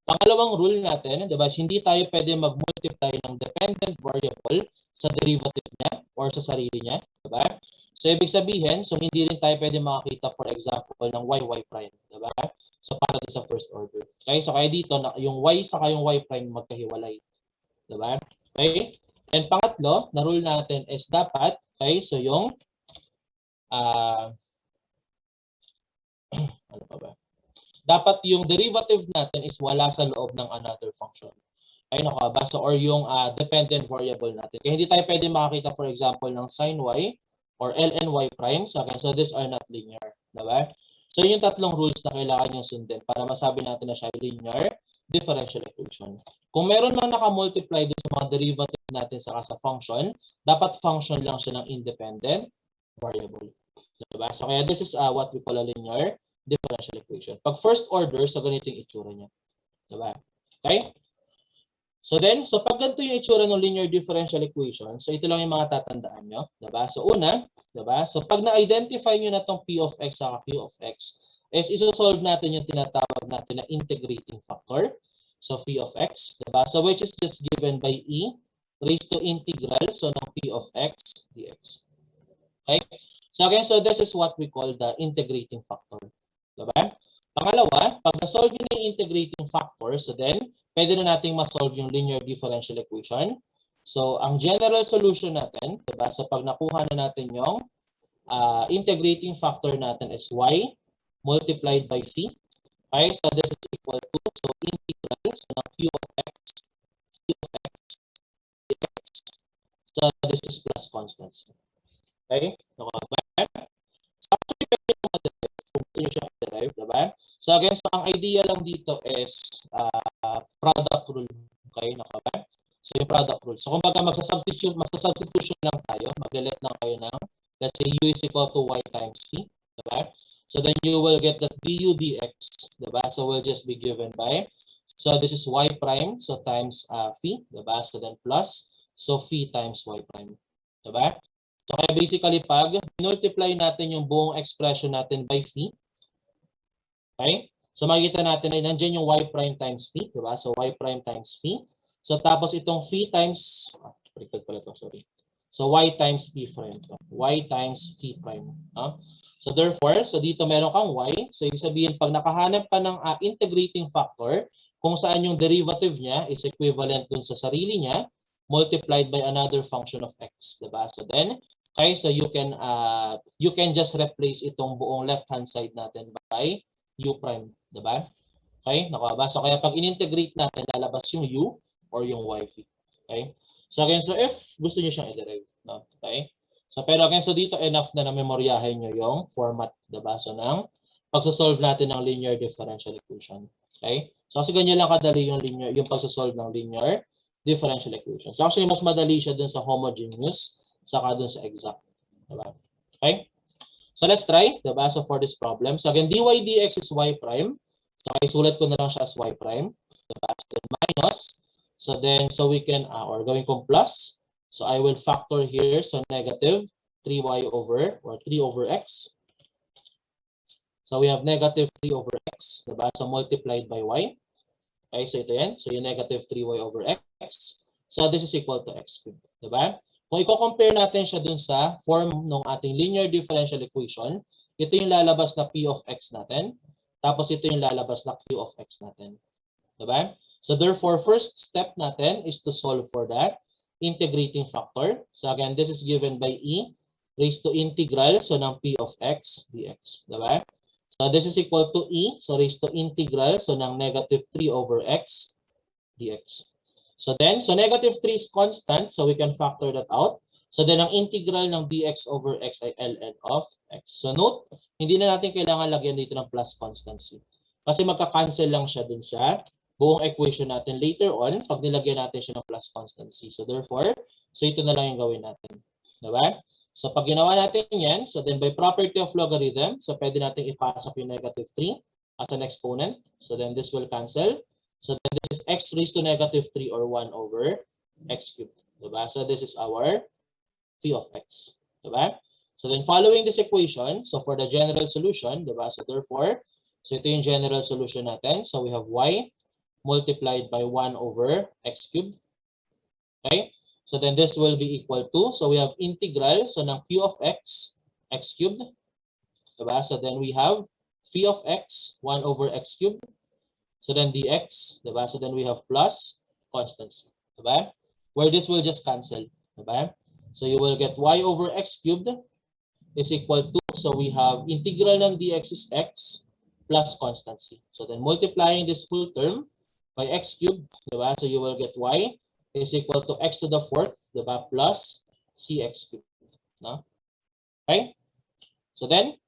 Pangalawang rule natin, diba? Hindi tayo pwede mag-multiply ng dependent variable sa derivative niya or sa sarili niya. Diba? So, ibig sabihin, so hindi rin tayo pwede makakita, for example, ng y prime. Diba? So, para sa first order. Okay, so kaya dito, yung y saka yung y prime magkahiwalay. Diba? Okay? And pangatlo, na rule natin is dapat, okay, so yung, ano pa ba? dapat yung derivative natin is wala sa loob ng another function. Ay nakabasa or yung dependent variable natin. Kaya hindi tayo pwede makakita for example ng sin y or ln y prime. So these are not linear. Diba? So yun yung tatlong rules na kailangan yung sundin para masabi natin na siya linear differential equation. Kung meron man naka-multiply dun sa mga derivative natin saka sa function, dapat function lang siya ng independent variable. Diba? So kaya this is what we call a linear differential equation. Pag first order, so ganito yung itsura niya. Diba? Okay? So pag ganito yung itsura ng linear differential equation, so ito lang yung mga tatandaan nyo. Diba? So una, diba? So pag na-identify nyo na itong P of X sa Q of X, is isosolve natin yung tinatawag natin na integrating factor. So P of X, diba? So which is just given by E raised to integral, so ng P of X dx. Okay? So again, so this is what we call the integrating factor. Diba? Pangalawa, pag na-solve yun yung integrating factor, so then, pwede na nating ma-solve yung linear differential equation. So, ang general solution natin, diba? So, pag nakuha na natin yung integrating factor natin is y multiplied by phi. Okay, so this is equal to, so integral, so ng q of x dx. So, this is plus constants. Okay? So, actually, pwede mo ma-derive kung gusto nyo siya ma-derive, diba? So, again, so ang idea lang dito is product rule. Okay, nakaba? So, yung product rule. So, kumbaga, magsasubstitution lang tayo. Maglelet lang kayo ng, let's say, u is equal to y times phi. Diba? So, then you will get that du dx. Diba? So, will just be given by, so this is y prime, so times phi. Diba? So, then plus, so phi times y prime. Diba? So, kaya basically, pag multiply natin yung buong expression natin by phi, okay? So makikita natin ay nandiyan yung y prime times phi, di ba? So y prime times phi. So tapos itong phi times, pala to, sorry. So y times phi prime. Y times phi prime. So therefore, so dito meron kang y. So ibig sabihin, pag nakahanap ka ng integrating factor, kung saan yung derivative niya is equivalent dun sa sarili niya, multiplied by another function of x. Di ba? So then, okay, so you can just replace itong buong left-hand side natin by u prime, diba? Okay, nakaba. So kaya pag in-integrate natin, lalabas yung u or yung y phi. Okay? So again, so if gusto niyo siyang i-derive, no? Okay? So pero again, so dito enough na memoryahin niyo yung format, diba? So ng pagso-solve natin ng linear differential equation. Okay? So kasi ganyan lang kadali yung pagso-solve ng linear differential equation. So actually mas madali siya dun sa homogeneous saka dun sa exact, diba? Okay? So let's try, diba? So for this problem, so again, dy dx is y prime. So isulat ko na lang siya as y prime. Diba? So then minus. So then, so we can, or gawin kong plus. So I will factor here, so negative 3y over, or 3 over x. So we have negative 3 over x, diba? So multiplied by y. Okay, so ito yan. So yung negative 3y over x. So this is equal to x cubed, diba? Kung i-compare natin siya dun sa form ng ating linear differential equation, ito yung lalabas na p of x natin, tapos ito yung lalabas na q of x natin. Diba? So therefore, first step natin is to solve for that integrating factor. So again, this is given by e raised to integral, so ng p of x dx. Diba? So this is equal to e, so raised to integral, so ng negative 3 over x dx. So then, so negative 3 is constant, so we can factor that out. So then, ang integral ng dx over x ay ln of x. So note, hindi na natin kailangan lagyan dito ng plus constancy. Kasi magka-cancel lang siya dun sa buong equation natin later on pag nilagyan natin siya ng plus constancy. So therefore, so ito na lang yung gawin natin. Diba? So pag ginawa natin yan, so then by property of logarithm, so pwede natin ipasok yung negative 3 as an exponent. So then this will cancel. So then this is x raised to negative 3 or 1 over x cubed. Diba? So this is our phi of x. Diba? So then following this equation, so for the general solution, diba? So therefore, so ito yung general solution natin. So we have y multiplied by 1 over x cubed. Okay? So then this will be equal to, so we have integral, so ng q of x, x cubed. Diba? So then we have phi of x, 1 over x cubed. So then dx, diba? So then we have plus constants, diba? Where this will just cancel, diba? So you will get y over x cubed is equal to, so we have integral ng dx is x, plus constant c. So then multiplying this full term by x cubed, diba? So you will get y is equal to x to the fourth, diba? Plus cx cubed. No? Okay? So then,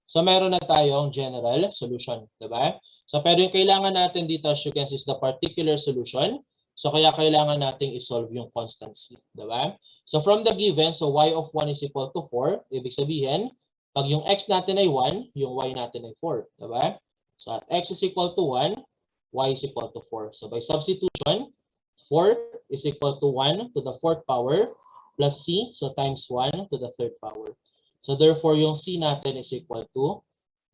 so meron na tayong general solution, diba? So pero yung kailangan natin dito, as you can see, is the particular solution. So kaya kailangan nating isolve yung constant c, diba? So from the given, so y of 1 is equal to 4. Ibig sabihin, pag yung x natin ay 1, yung y natin ay 4, diba? So at x is equal to 1, y is equal to 4. So by substitution, 4 is equal to 1 to the 4th power plus c, so times 1 to the 3rd power. So therefore, yung c natin is equal to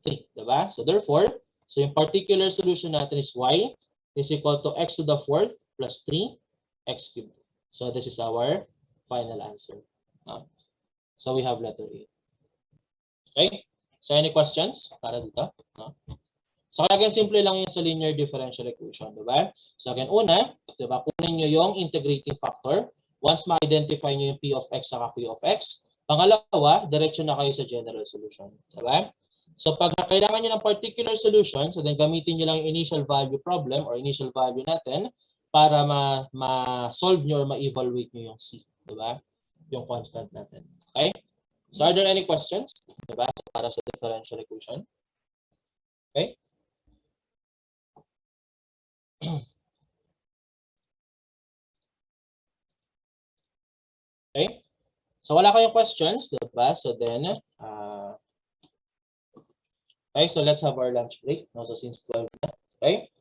3, diba? So therefore, so yung particular solution natin is y is equal to x to the 4th plus 3 x cubed. So this is our final answer. So we have letter A. Okay? So any questions para dito? So again, simple lang yung sa linear differential equation, diba? So again, una, diba, kunin nyo yung integrating factor. Once ma-identify nyo yung p of x saka q of x, pangalawa, diretso na kayo sa general solution. Diba? So pag kailangan nyo ng particular solution, so then gamitin nyo lang yung initial value problem or initial value natin para ma-solve nyo or ma-evaluate nyo yung c. Diba? Yung constant natin. Okay? So are there any questions? Diba? Para sa differential equation? Okay? Okay? So wala kayong questions, diba? So then, okay, so let's have our lunch break. No, so since 12 na, okay?